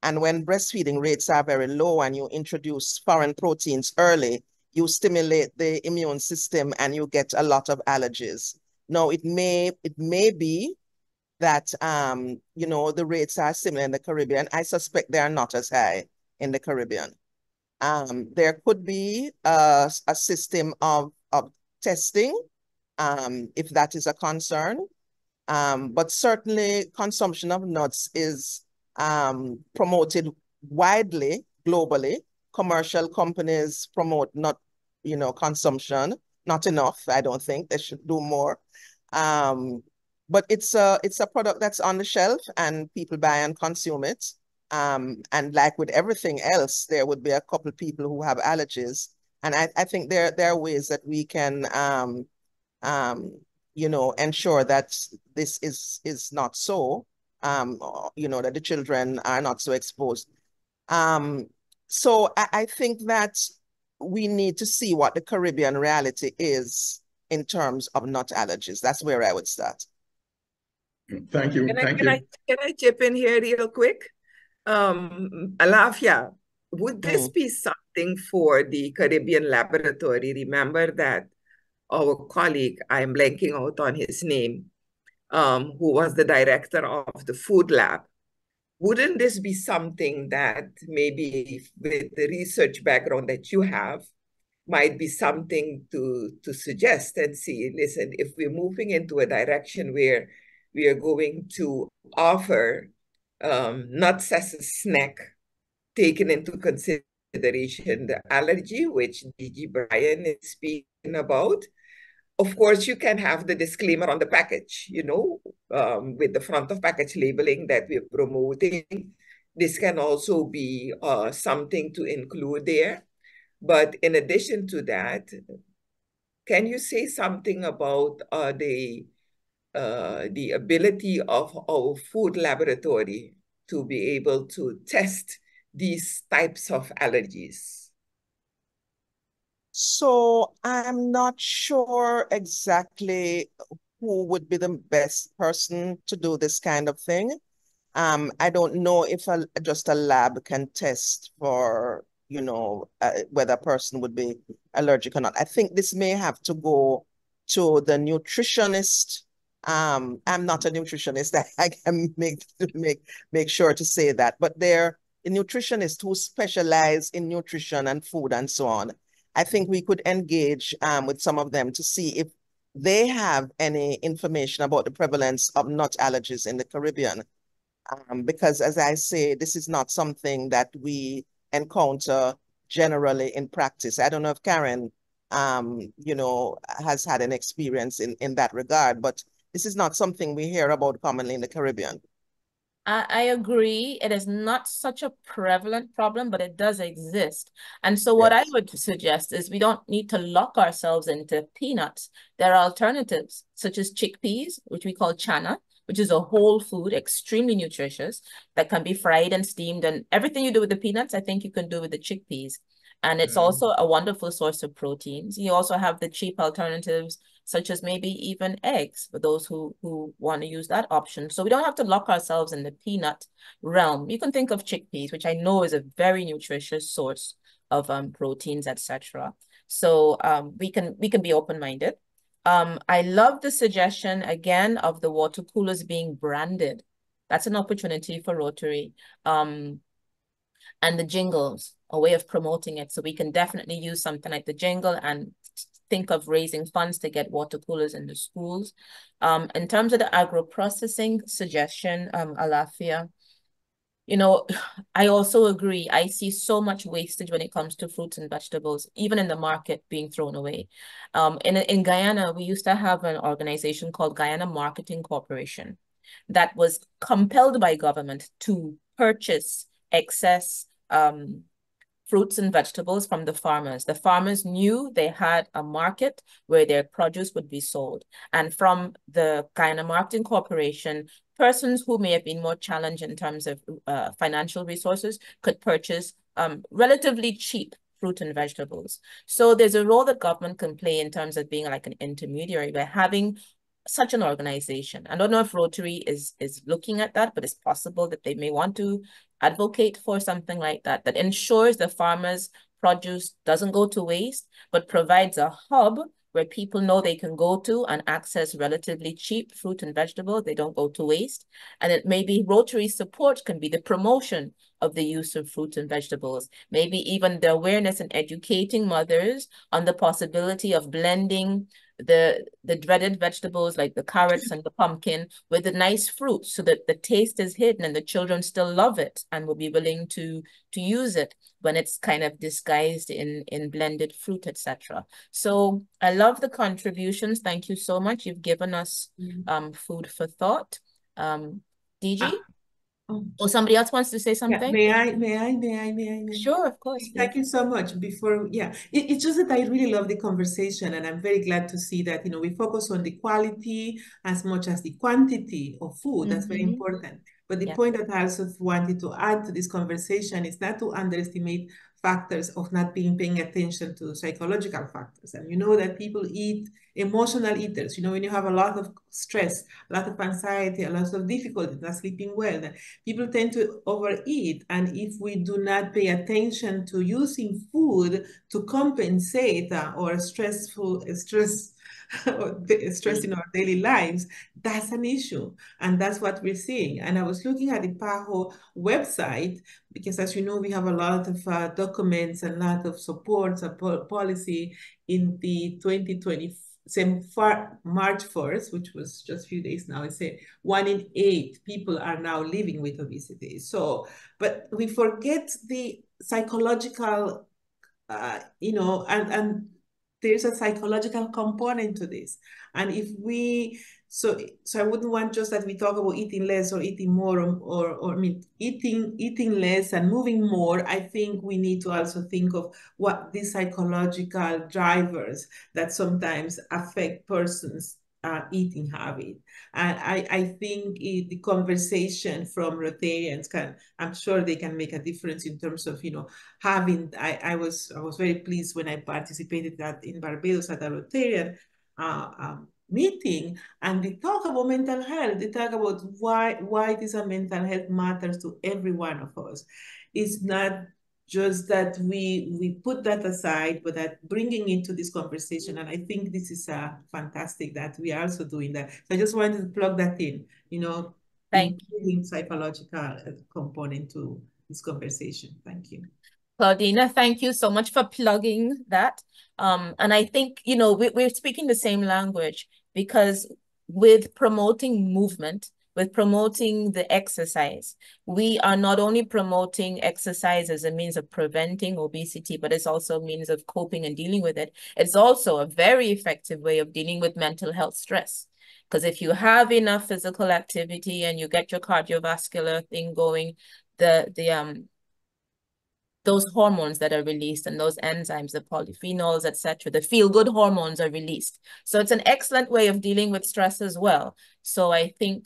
And when breastfeeding rates are very low and you introduce foreign proteins early, you stimulate the immune system and you get a lot of allergies. Now, it may be that the rates are similar in the Caribbean. I suspect they are not as high in the Caribbean. There could be a system of testing if that is a concern. But certainly consumption of nuts is promoted widely globally. Commercial companies promote nut, consumption, not enough. I don't think they should do more. But it's a product that's on the shelf and people buy and consume it. And like with everything else, there would be a couple of people who have allergies. And I think there are ways that we can ensure that this is not so, that the children are not so exposed. So I think that we need to see what the Caribbean reality is in terms of nut allergies. That's where I would start. Thank you. Thank you. Can I chip in here real quick? Alafia, would this be something for the Caribbean Laboratory? Remember that our colleague, I'm blanking out on his name, who was the director of the food lab. Wouldn't this be something that maybe with the research background that you have, might be something to suggest and see, listen, if we're moving into a direction where we are going to offer nuts as a snack, taking into consideration the allergy, which DG Brian is speaking about. Of course, you can have the disclaimer on the package, with the front of package labeling that we're promoting. This can also be something to include there. But in addition to that, can you say something about the ability of our food laboratory to be able to test these types of allergies? So I'm not sure exactly who would be the best person to do this kind of thing. I don't know if just a lab can test for, whether a person would be allergic or not. I think this may have to go to the nutritionist. I'm not a nutritionist. I can make sure to say that, but they're a nutritionist who specialize in nutrition and food and so on. I think we could engage with some of them to see if they have any information about the prevalence of nut allergies in the Caribbean. Because as I say, this is not something that we encounter generally in practice. I don't know if Karen, has had an experience in that regard, but this is not something we hear about commonly in the Caribbean. I agree. It is not such a prevalent problem, but it does exist. And so what I would suggest is we don't need to lock ourselves into peanuts. There are alternatives, such as chickpeas, which we call chana, which is a whole food, extremely nutritious, that can be fried and steamed. And everything you do with the peanuts, I think you can do with the chickpeas. And it's also a wonderful source of proteins. You also have the cheap alternatives, such as maybe even eggs for those who want to use that option. So we don't have to lock ourselves in the peanut realm. You can think of chickpeas, which I know is a very nutritious source of proteins, etc. So we can be open-minded. I love the suggestion again of the water coolers being branded. That's an opportunity for Rotary. And the jingles, a way of promoting it. So we can definitely use something like the jingle and think of raising funds to get water coolers in the schools. In terms of the agro-processing suggestion, Alafia, I also agree. I see so much wastage when it comes to fruits and vegetables, even in the market, being thrown away. In Guyana, we used to have an organization called Guyana Marketing Corporation that was compelled by government to purchase excess fruits and vegetables from the farmers. The farmers knew they had a market where their produce would be sold. And from the Guyana Marketing Corporation, persons who may have been more challenged in terms of financial resources could purchase relatively cheap fruit and vegetables. So there's a role that government can play in terms of being like an intermediary by having such an organization. I don't know if Rotary is looking at that, but it's possible that they may want to advocate for something like that, that ensures the farmers' produce doesn't go to waste, but provides a hub where people know they can go to and access relatively cheap fruit and vegetables. They don't go to waste. And it maybe Rotary support can be the promotion of the use of fruits and vegetables, maybe even the awareness and educating mothers on the possibility of blending the dreaded vegetables like the carrots and the pumpkin with the nice fruit so that the taste is hidden and the children still love it and will be willing to use it when it's kind of disguised in blended fruit, etc. So I love the contributions. Thank you so much. You've given us food for thought. DG? Or somebody else wants to say something? Yeah, may I? Sure, of course. Thank you so much. It's just that I really love the conversation, and I'm very glad to see that, we focus on the quality as much as the quantity of food. That's very important. But the point that I also wanted to add to this conversation is not to underestimate factors of not paying attention to psychological factors. And you know that people eat, emotional eaters, when you have a lot of stress, a lot of anxiety, a lot of difficulty not sleeping well, people tend to overeat. And if we do not pay attention to using food to compensate or stress in our daily lives, that's an issue. And that's what we're seeing. And I was looking at the PAHO website, because as you know, we have a lot of documents and a lot of supports and policy in the 2020 March 1st, which was just a few days now. It said 1 in 8 people are now living with obesity. So, but we forget the psychological, and there's a psychological component to this. And if we, so I wouldn't want just that we talk about eating less or eating more, or I mean, eating less and moving more. I think we need to also think of what these psychological drivers that sometimes affect persons' eating habit. And I think the conversation from Rotarians I'm sure they can make a difference in terms of, having, I was very pleased when I participated in Barbados at a Rotarian meeting, and they talk about mental health. They talk about why it is a mental health matters to every one of us. It's not just that we put that aside, but that bringing into this conversation. And I think this is fantastic that we are also doing that. So I just wanted to plug that in, including psychological component to this conversation. Thank you. Claudina, thank you so much for plugging that. And I think, we're speaking the same language, because with promoting movement, with promoting the exercise, we are not only promoting exercise as a means of preventing obesity, but it's also a means of coping and dealing with it. It's also a very effective way of dealing with mental health stress. Because if you have enough physical activity and you get your cardiovascular thing going, those hormones that are released and those enzymes, the polyphenols, etc., the feel-good hormones are released. So it's an excellent way of dealing with stress as well. So I think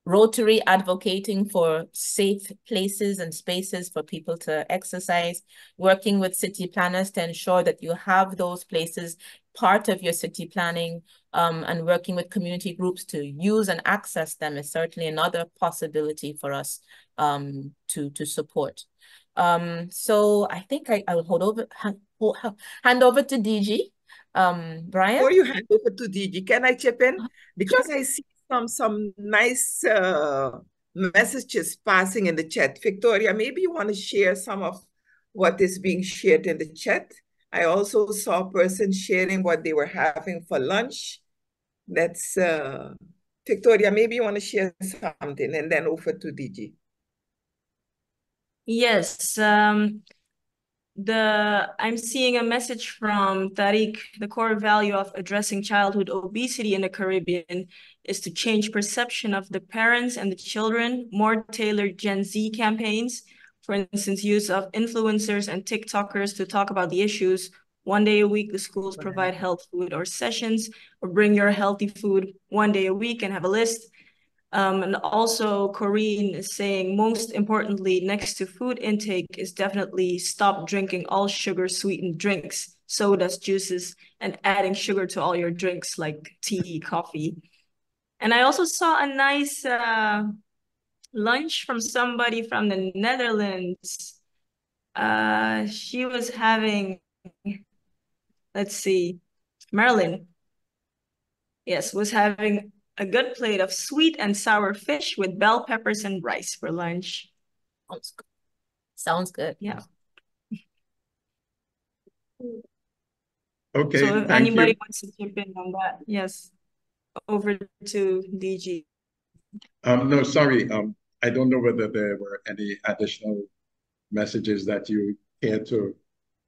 Rotary advocating for safe places and spaces for people to exercise, working with city planners to ensure that you have those places part of your city planning, and working with community groups to use and access them is certainly another possibility for us to support. So I think I will hand over to DG. Brian? Before you hand over to DG, can I chip in? Because I see some nice messages passing in the chat. Victoria, maybe you want to share some of what is being shared in the chat. I also saw a person sharing what they were having for lunch. That's Victoria, maybe you want to share something, and then over to DG. Yes, I'm seeing a message from Tariq. The core value of addressing childhood obesity in the Caribbean is to change perception of the parents and the children, more tailored Gen Z campaigns, for instance, use of influencers and TikTokers to talk about the issues. One day a week, the schools provide health food or sessions, or bring your healthy food one day a week and have a list. And also Corinne is saying, most importantly, next to food intake is definitely stop drinking all sugar sweetened drinks, sodas, juices, and adding sugar to all your drinks like tea, coffee. And I also saw a nice lunch from somebody from the Netherlands. She was having, let's see, Marilyn. Yes, was having a good plate of sweet and sour fish with bell peppers and rice for lunch. Sounds good. Yeah. Okay, so if thank anybody you. wants to chip in on that, yes, over to DG. No, sorry. I don't know whether there were any additional messages that you care to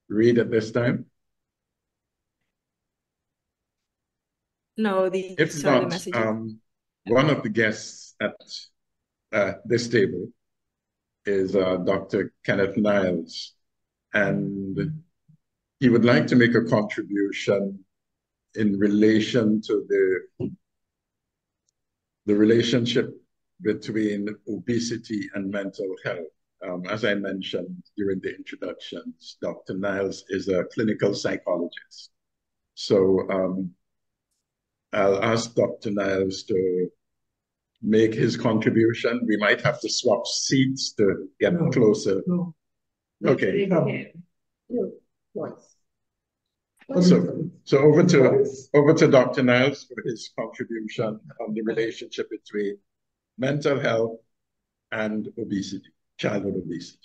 read at this time. No, If these are the not, messages. one of the guests at this table is Dr. Kenneth Niles, and he would like to make a contribution in relation to the relationship between obesity and mental health. As I mentioned during the introductions, Dr. Niles is a clinical psychologist. So I'll ask Dr. Niles to make his contribution. We might have to swap seats to get closer. No. Okay. No. So over to Dr. Niles for his contribution on the relationship between mental health and obesity, childhood obesity.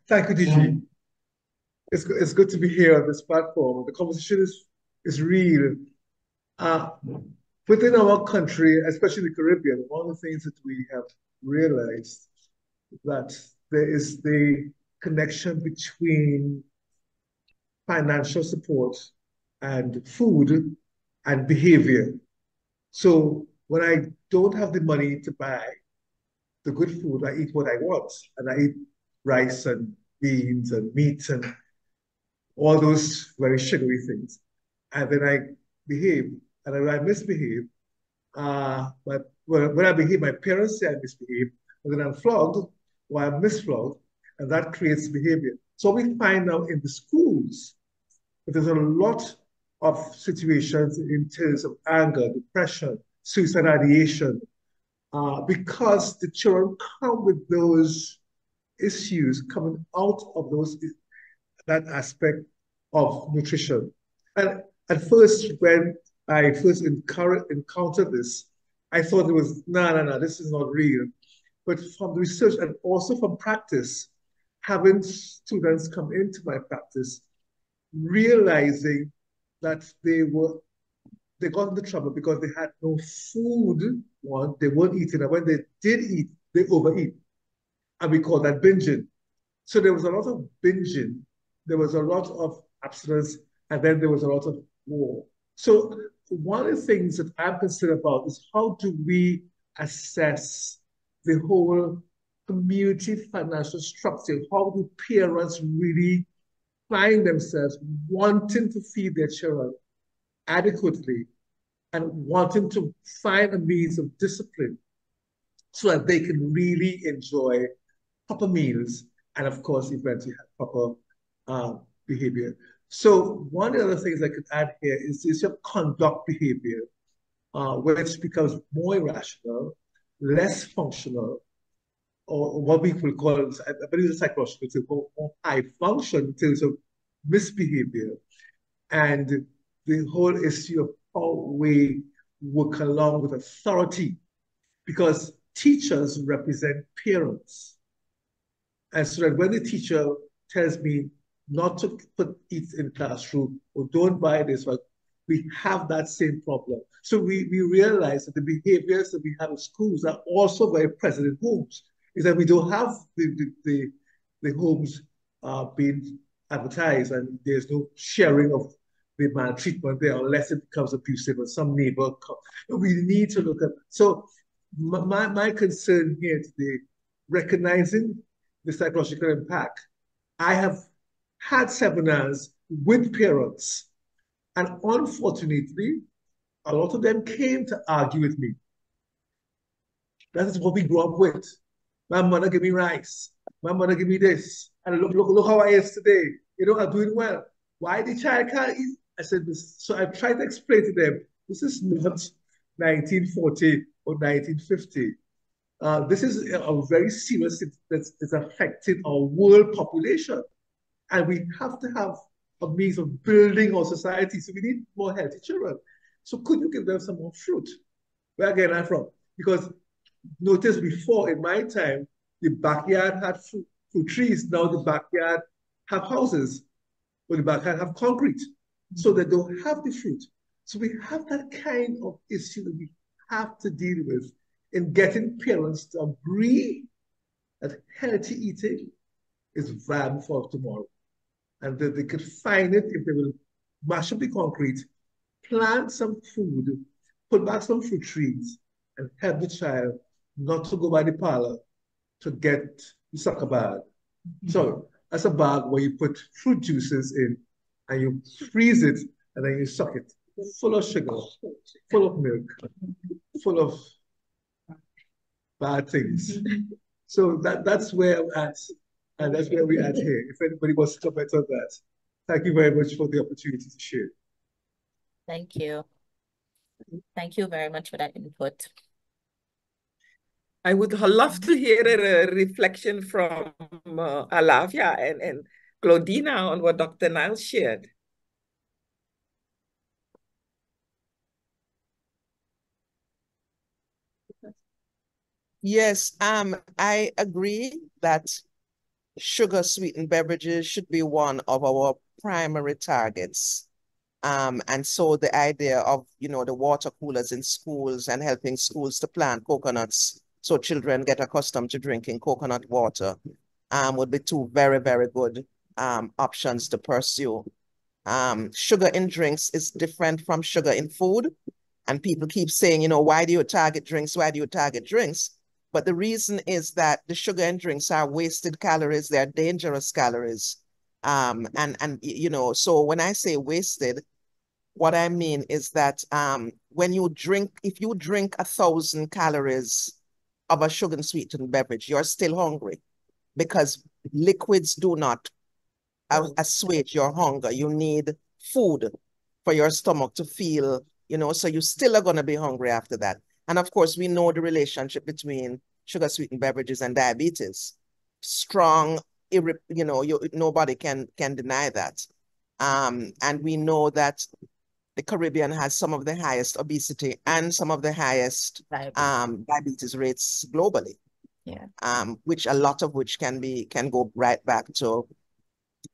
Thank you, DG. It's good to be here on this platform. The conversation is real. Within our country, especially the Caribbean, one of the things that we have realized is that there is the connection between financial support and food and behavior. So when I don't have the money to buy the good food, I eat what I want, and I eat rice and beans and meat and all those very sugary things. And then I behave, and when I misbehave, when I behave, my parents say I misbehave, and then I'm flogged or I'm misflogged, and that creates behavior. So we find now in the schools that there's a lot of situations in terms of anger, depression, suicide ideation, because the children come with those issues coming out of that aspect of nutrition. And at first, when I first encountered this, I thought it was, no, this is not real. But from the research and also from practice, having students come into my practice, realizing that they got into trouble because they had no food. One, they weren't eating, and when they did eat, they overeat. And we call that binging. So there was a lot of binging, there was a lot of abstinence, and then there was a lot of war. So one of the things that I'm concerned about is how do we assess the whole community financial structure? How do parents really find themselves wanting to feed their children adequately and wanting to find a means of discipline so that they can really enjoy proper meals and, of course, eventually have proper behavior. So one of the other things I could add here is this of conduct behavior, which becomes more irrational, less functional, or what we could call, I believe the psychological term, more high function in terms of misbehavior, and the whole issue of how we work along with authority, because teachers represent parents. And so that when the teacher tells me not to eat in classroom or don't buy this, but we have that same problem. So we realize that the behaviors that we have in schools are also very present in homes. Is that we don't have the homes being advertised, and there's no sharing of the maltreatment there unless it becomes abusive or some neighbor comes. We need to look at, so my concern here today, recognizing the psychological impact. I have had seminars with parents, and unfortunately, a lot of them came to argue with me. That is what we grew up with. My mother gave me rice. My mother gave me this. And look how I is today. You know, I'm doing well. Why the child can't eat? I said this. So I tried to explain to them, this is not 1940 or 1950. This is a very serious thing that's affecting our world population. And we have to have a means of building our society. So we need more healthy children. So could you give them some more fruit? Where again I'm from? Because notice before, in my time, the backyard had fruit trees. Now the backyard have houses, or the backyard have concrete. So they don't have the fruit. So we have that kind of issue that we have to deal with in getting parents to agree that healthy eating is viable for tomorrow. And that they could find it if they will mash up the concrete, plant some food, put back some fruit trees, and help the child not to go by the parlor to get the sucker bag. So that's a bag where you put fruit juices in and you freeze it and then you suck it. Full of sugar, full of milk, full of bad things. So that's where I'm at, and that's where we're at here. If anybody wants to comment on that, thank you very much for the opportunity to share. Thank you. Thank you very much for that input. I would love to hear a reflection from Alavia and Claudina on what Dr. Niles shared. Yes, I agree that sugar-sweetened beverages should be one of our primary targets. And so the idea of, the water coolers in schools and helping schools to plant coconuts so children get accustomed to drinking coconut water would be two very, very good options to pursue. Sugar in drinks is different from sugar in food. And people keep saying, why do you target drinks? Why do you target drinks? But the reason is that the sugar in drinks are wasted calories. They're dangerous calories. So when I say wasted, what I mean is that when you drink, if you drink 1,000 calories of a sugar-sweetened beverage, you're still hungry because liquids do not assuage your hunger. You need food for your stomach to feel, so you still are going to be hungry after that. And of course, we know the relationship between sugar sweetened beverages and diabetes. Strong, nobody can deny that. And we know that the Caribbean has some of the highest obesity and some of the highest diabetes rates globally. Yeah. Which a lot of which can go right back to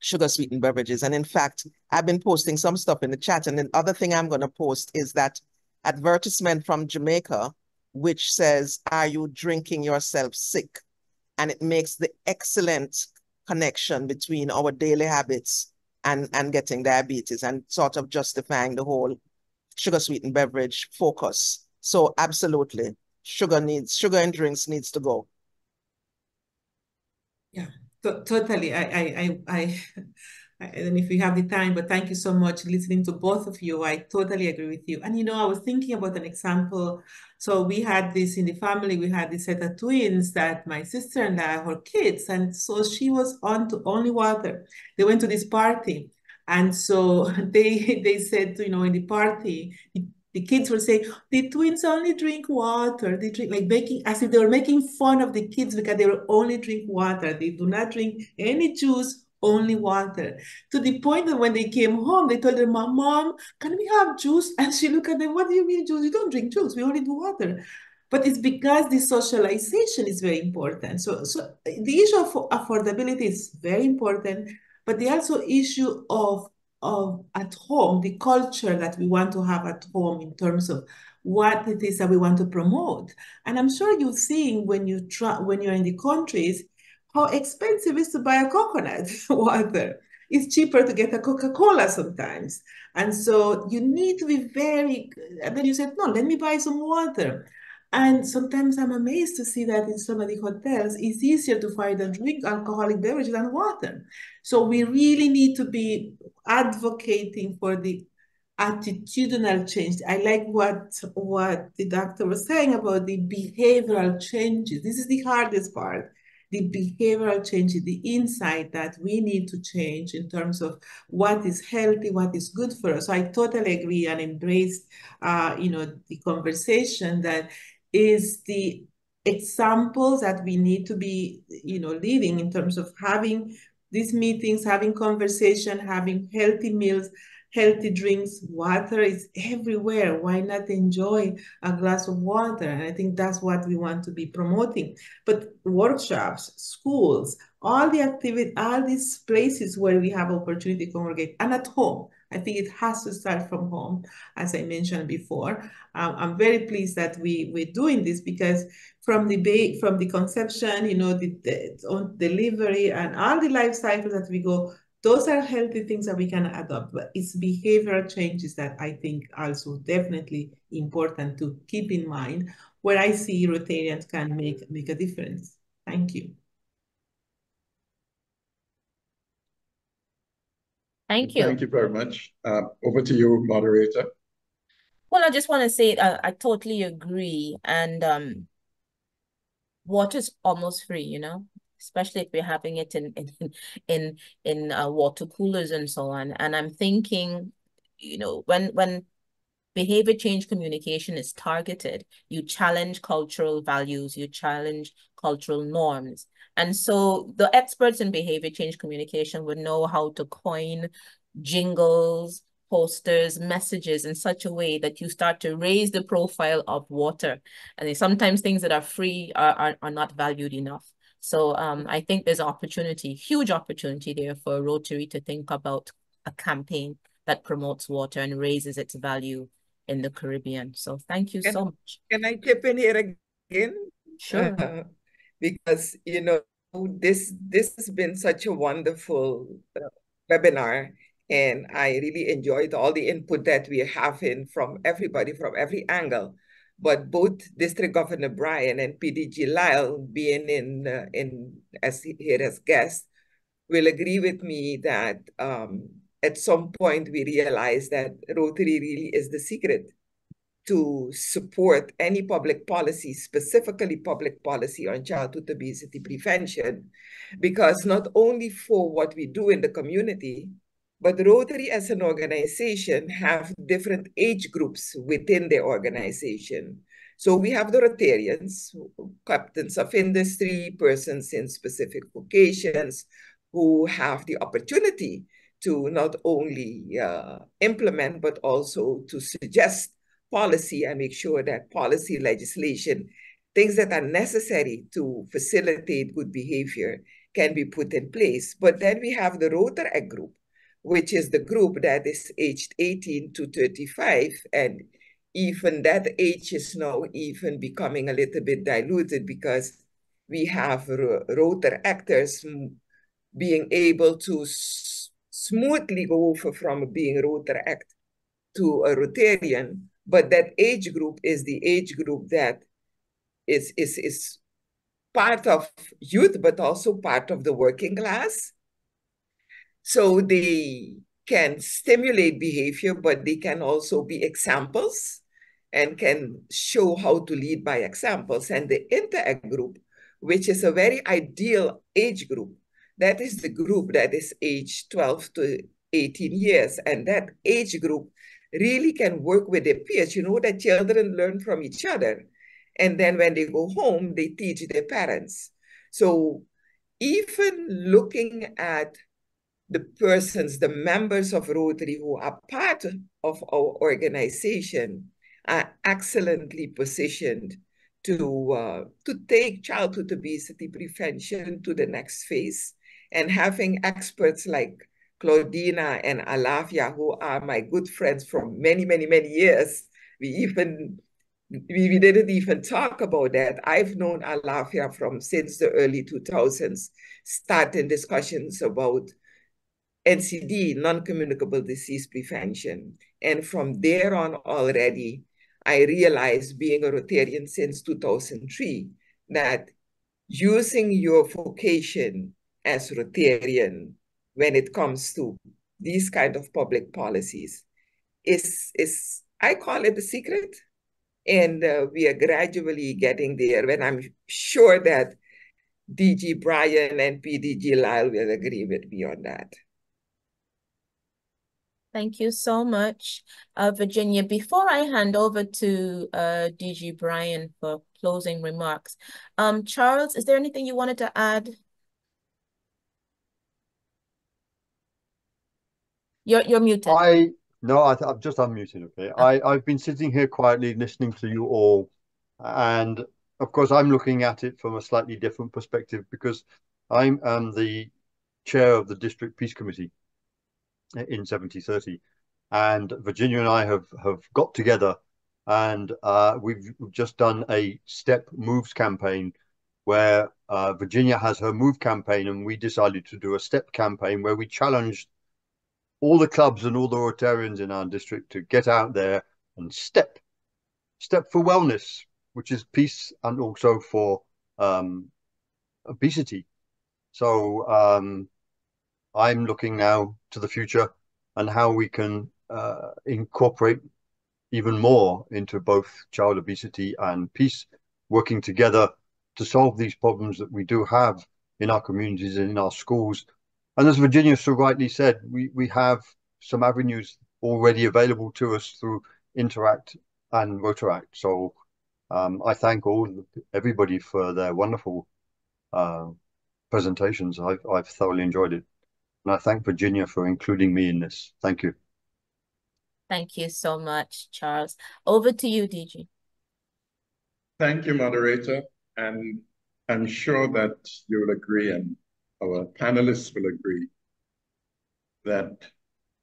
sugar sweetened beverages. And in fact, I've been posting some stuff in the chat. And the other thing I'm going to post is that advertisement from Jamaica, which says, "Are you drinking yourself sick?" And it makes the excellent connection between our daily habits and getting diabetes and sort of justifying the whole sugar sweetened beverage focus. So absolutely, sugar in drinks needs to go. Yeah, totally. I don't know if you have the time, but thank you so much listening to both of you. I totally agree with you. And I was thinking about an example. So we had this in the family, we had this set of twins that my sister-in-law, her kids, and so she was on to only water. They went to this party. And so they said, in the party, the kids were saying, the twins only drink water. They drink as if they were making fun of the kids because they were only drink water. They do not drink any juice, only water. To the point that when they came home, they told their Mom, can we have juice? And she looked at them, what do you mean juice? You don't drink juice, we only do water. But it's because the socialization is very important. So the issue of affordability is very important, but the also issue of at home, the culture that we want to have at home in terms of what it is that we want to promote. And I'm sure you're seeing when you're in the countries, how expensive it is to buy a coconut water. It's cheaper to get a Coca-Cola sometimes. And so you need to be and then you said, no, let me buy some water. And sometimes I'm amazed to see that in some of the hotels, it's easier to find and drink alcoholic beverages than water. So we really need to be advocating for the attitudinal change. I like what the doctor was saying about the behavioral changes. This is the hardest part. The behavioral changes, the insight that we need to change in terms of what is healthy, what is good for us. So I totally agree and embrace, the conversation that is the examples that we need to be, leading in terms of having these meetings, having conversation, having healthy meals, healthy drinks. Water is everywhere. Why not enjoy a glass of water? And I think that's what we want to be promoting. But workshops, schools, all these places where we have opportunity to congregate, and at home. I think it has to start from home, as I mentioned before. I'm very pleased that we're doing this because from the conception, the delivery and all the life cycles that we go, those are healthy things that we can adopt. But it's behavioral changes that I think also definitely important to keep in mind, where I see Rotarians can make a difference. Thank you. Thank you. Thank you very much. Over to you, moderator. Well, I just want to say I totally agree. And water is almost free, especially if we're having it in water coolers and so on. And I'm thinking, when behavior change communication is targeted, you challenge cultural values, you challenge cultural norms. And so the experts in behavior change communication would know how to coin jingles, posters, messages in such a way that you start to raise the profile of water. And sometimes things that are free are not valued enough. So I think there's opportunity, huge opportunity there for Rotary to think about a campaign that promotes water and raises its value in the Caribbean. So thank you so much. Can I chip in here again? Sure. Because, this has been such a wonderful webinar, and I really enjoyed all the input that we are having from everybody from every angle. But both District Governor Brian and PDG Lyle being here as guests will agree with me that at some point we realized that Rotary really is the secret to support any public policy, specifically public policy on childhood obesity prevention, because not only for what we do in the community, but Rotary as an organization have different age groups within their organization. So we have the Rotarians, captains of industry, persons in specific vocations, who have the opportunity to not only implement, but also to suggest policy and make sure that policy legislation, things that are necessary to facilitate good behavior, can be put in place. But then we have the Rotary group, which is the group that is aged 18 to 35. And even that age is now even becoming a little bit diluted because we have Rotary actors being able to smoothly go over from being Rotary act to a Rotarian, but that age group is the age group that is part of youth, but also part of the working class. So they can stimulate behavior, but they can also be examples and can show how to lead by examples. And the interact group, which is a very ideal age group, that is the group that is age 12 to 18 years. And that age group really can work with their peers. You know that children learn from each other. And then when they go home, they teach their parents. So even looking at the persons, the members of Rotary who are part of our organization are excellently positioned to take childhood obesity prevention to the next phase. And having experts like Claudina and Alafia, who are my good friends from many, many, many years, we didn't even talk about that. I've known Alafia from since the early 2000s, starting discussions about NCD, non-communicable disease prevention. And from there on already, I realized, being a Rotarian since 2003, that using your vocation as Rotarian when it comes to these kind of public policies is I call it the secret. And we are gradually getting there. And I'm sure that DG Brian and PDG Lyle will agree with me on that. Thank you so much, Virginia. Before I hand over to DG Brian for closing remarks, Charles, is there anything you wanted to add? You're muted. No, I'm just unmuted. Okay. I've been sitting here quietly listening to you all, and of course I'm looking at it from a slightly different perspective because I'm the chair of the district peace committee in 7030, and Virginia and I have got together, and we've just done a Step Moves campaign where Virginia has her Move campaign, and we decided to do a Step campaign where we challenged all the clubs and all the Rotarians in our district to get out there and step for wellness, which is peace, and also for obesity. So I'm looking now to the future and how we can incorporate even more into both child obesity and peace, working together to solve these problems that we do have in our communities and in our schools. And as Virginia so rightly said, we have some avenues already available to us through Interact and Rotaract. So I thank everybody for their wonderful presentations. I've thoroughly enjoyed it. And I thank Virginia for including me in this. Thank you. Thank you so much, Charles. Over to you, DG. Thank you, moderator. And I'm sure that you'll agree, and our panelists will agree, that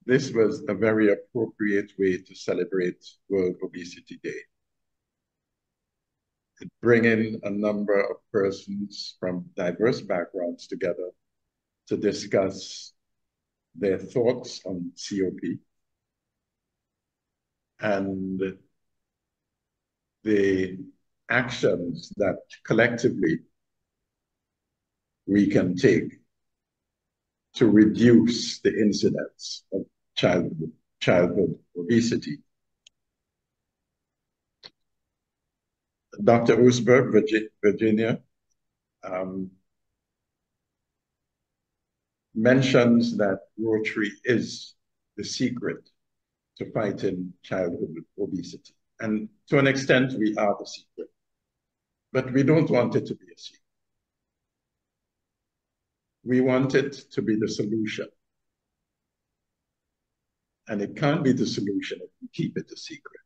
this was a very appropriate way to celebrate World Obesity Day. Bringing a number of persons from diverse backgrounds together to discuss their thoughts on COP and the actions that collectively we can take to reduce the incidence of childhood obesity. Dr. Oosberg, Virginia, mentions that Rotary is the secret to fighting childhood obesity. And to an extent, we are the secret. But we don't want it to be a secret. We want it to be the solution. And it can't be the solution if we keep it a secret.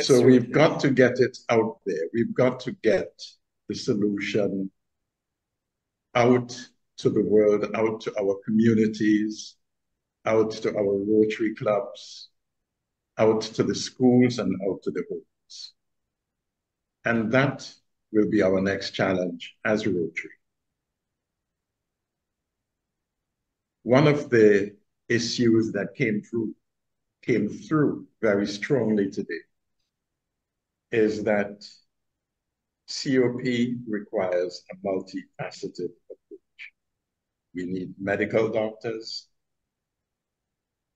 So true. we've got to get it out there. We've got to get the solution out to the world, out to our communities, out to our Rotary clubs, out to the schools, and out to the homes. And that will be our next challenge as Rotary. One of the issues that came through very strongly today is that COP requires a multifaceted approach. We need medical doctors,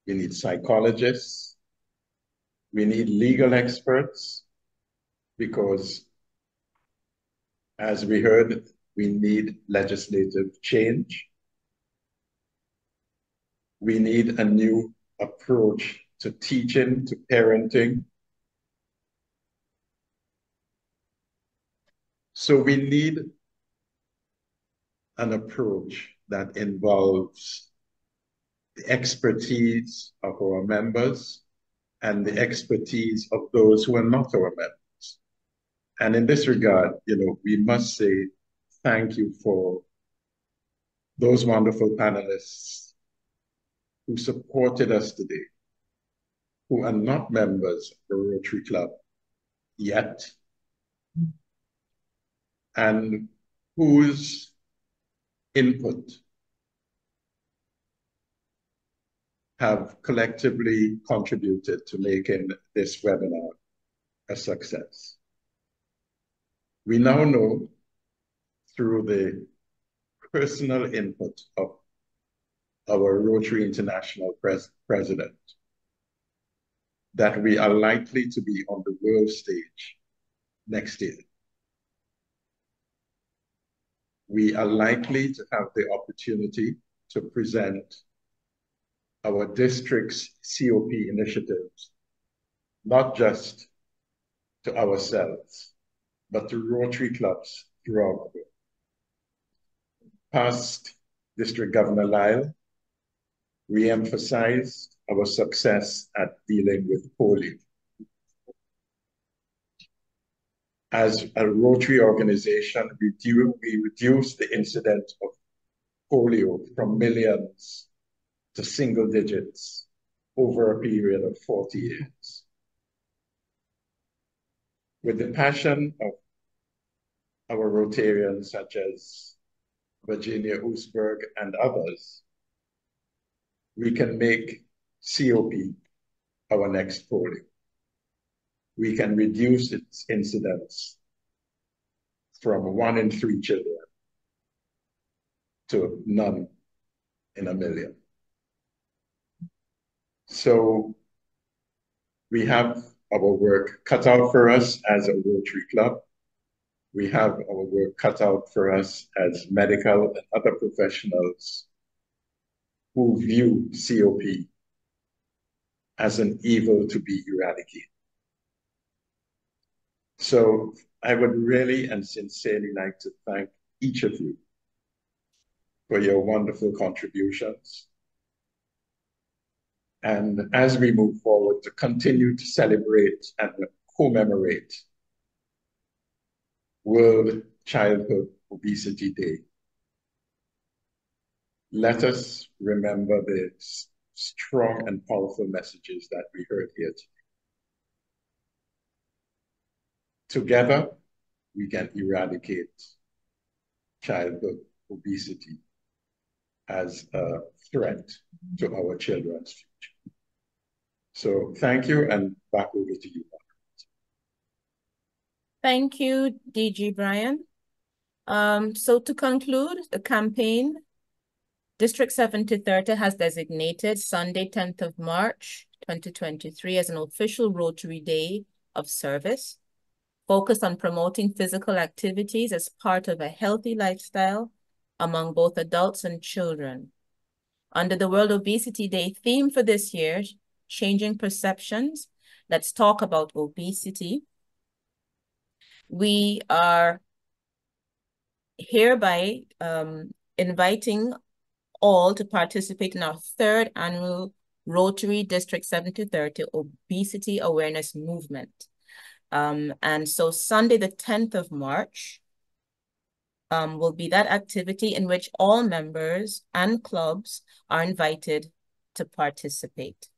we need psychologists, we need legal experts, because as we heard, we need legislative change. We need a new approach to teaching, to parenting. So we need an approach that involves the expertise of our members and the expertise of those who are not our members. And in this regard, we must say thank you for those wonderful panelists who supported us today, who are not members of the Rotary Club yet, and whose input have collectively contributed to making this webinar a success. We now know through the personal input of our Rotary International president that we are likely to be on the world stage next year. We are likely to have the opportunity to present our district's COP initiatives, not just to ourselves, but to Rotary clubs throughout the world. Past District Governor Lyle re-emphasized our success at dealing with polio. As a Rotary organization, we reduced the incidence of polio from millions to single digits over a period of 40 years. With the passion of our Rotarians such as Virginia Oosberg and others, we can make COP our next polio. We can reduce its incidence from 1 in 3 children to none in a million. So we have our work cut out for us as a Rotary Club. We have our work cut out for us as medical and other professionals who view COP as an evil to be eradicated. So I would really and sincerely like to thank each of you for your wonderful contributions. And as we move forward to continue to celebrate and commemorate World Childhood Obesity Day, let us remember the strong and powerful messages that we heard here today. Together, we can eradicate childhood obesity as a threat to our children's future. So thank you, and back over to you. Thank you, DG Brian. So to conclude the campaign, District 7030 has designated Sunday, 10th of March, 2023 as an official Rotary Day of service, focused on promoting physical activities as part of a healthy lifestyle among both adults and children. Under the World Obesity Day theme for this year, Changing Perceptions, let's talk about obesity. We are hereby inviting all to participate in our third annual Rotary District 7 to 30 Obesity Awareness Movement. And so Sunday, the 10th of March, will be that activity in which all members and clubs are invited to participate.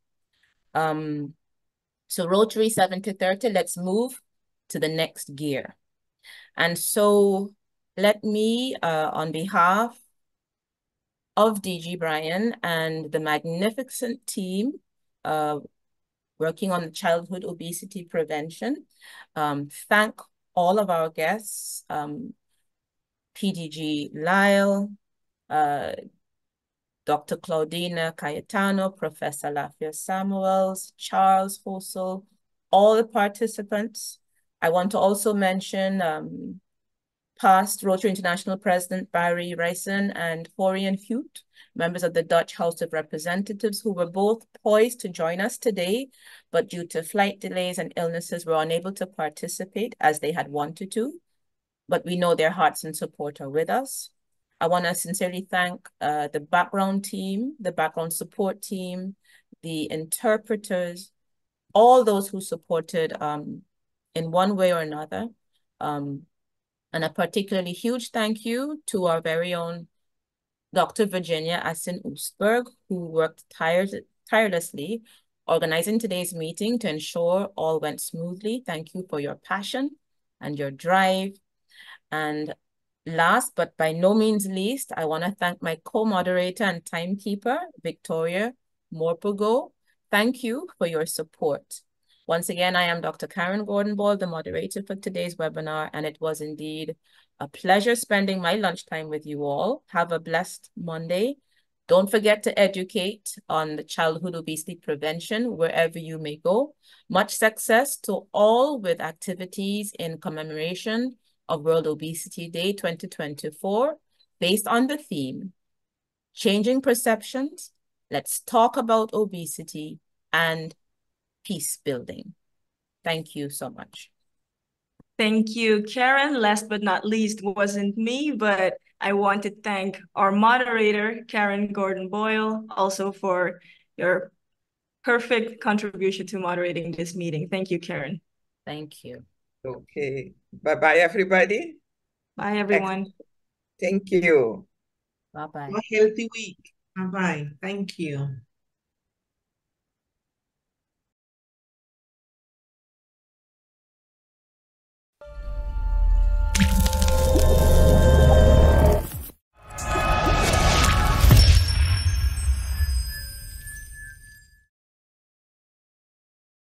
So Rotary 7 to 30, let's move to the next gear. And so let me, on behalf of DG Brian and the magnificent team working on childhood obesity prevention, thank all of our guests, PDG Lyle, Dr. Claudina Cayetano, Professor Lafia Samuels, Charles Hossel, all the participants. I want to also mention past Rotary International President Barry Ryson and Florian Hute, members of the Dutch House of Representatives, who were both poised to join us today, but due to flight delays and illnesses were unable to participate as they had wanted to. But we know their hearts and support are with us. I want to sincerely thank the background team, the background support team, the interpreters, all those who supported in one way or another. And a particularly huge thank you to our very own Dr. Virginia Assen-Oostburg, who worked tirelessly organizing today's meeting to ensure all went smoothly. Thank you for your passion and your drive. And last, but by no means least, I want to thank my co-moderator and timekeeper, Victoria Morpugo. Thank you for your support. Once again, I am Dr. Karen Gordon-Ball, the moderator for today's webinar, and it was indeed a pleasure spending my lunchtime with you all. Have a blessed Monday. Don't forget to educate on the childhood obesity prevention wherever you may go. Much success to all with activities in commemoration of World Obesity Day 2024, based on the theme, Changing Perceptions, Let's Talk About Obesity and Peace Building. Thank you so much. Thank you, Karen. Last but not least wasn't me, but I want to thank our moderator, Karen Gordon-Boyle, also for your perfect contribution to moderating this meeting. Thank you, Karen. Thank you. Okay. Bye-bye, everybody. Bye, everyone. Thank you. Bye-bye. Have a healthy week. Bye-bye. Thank you.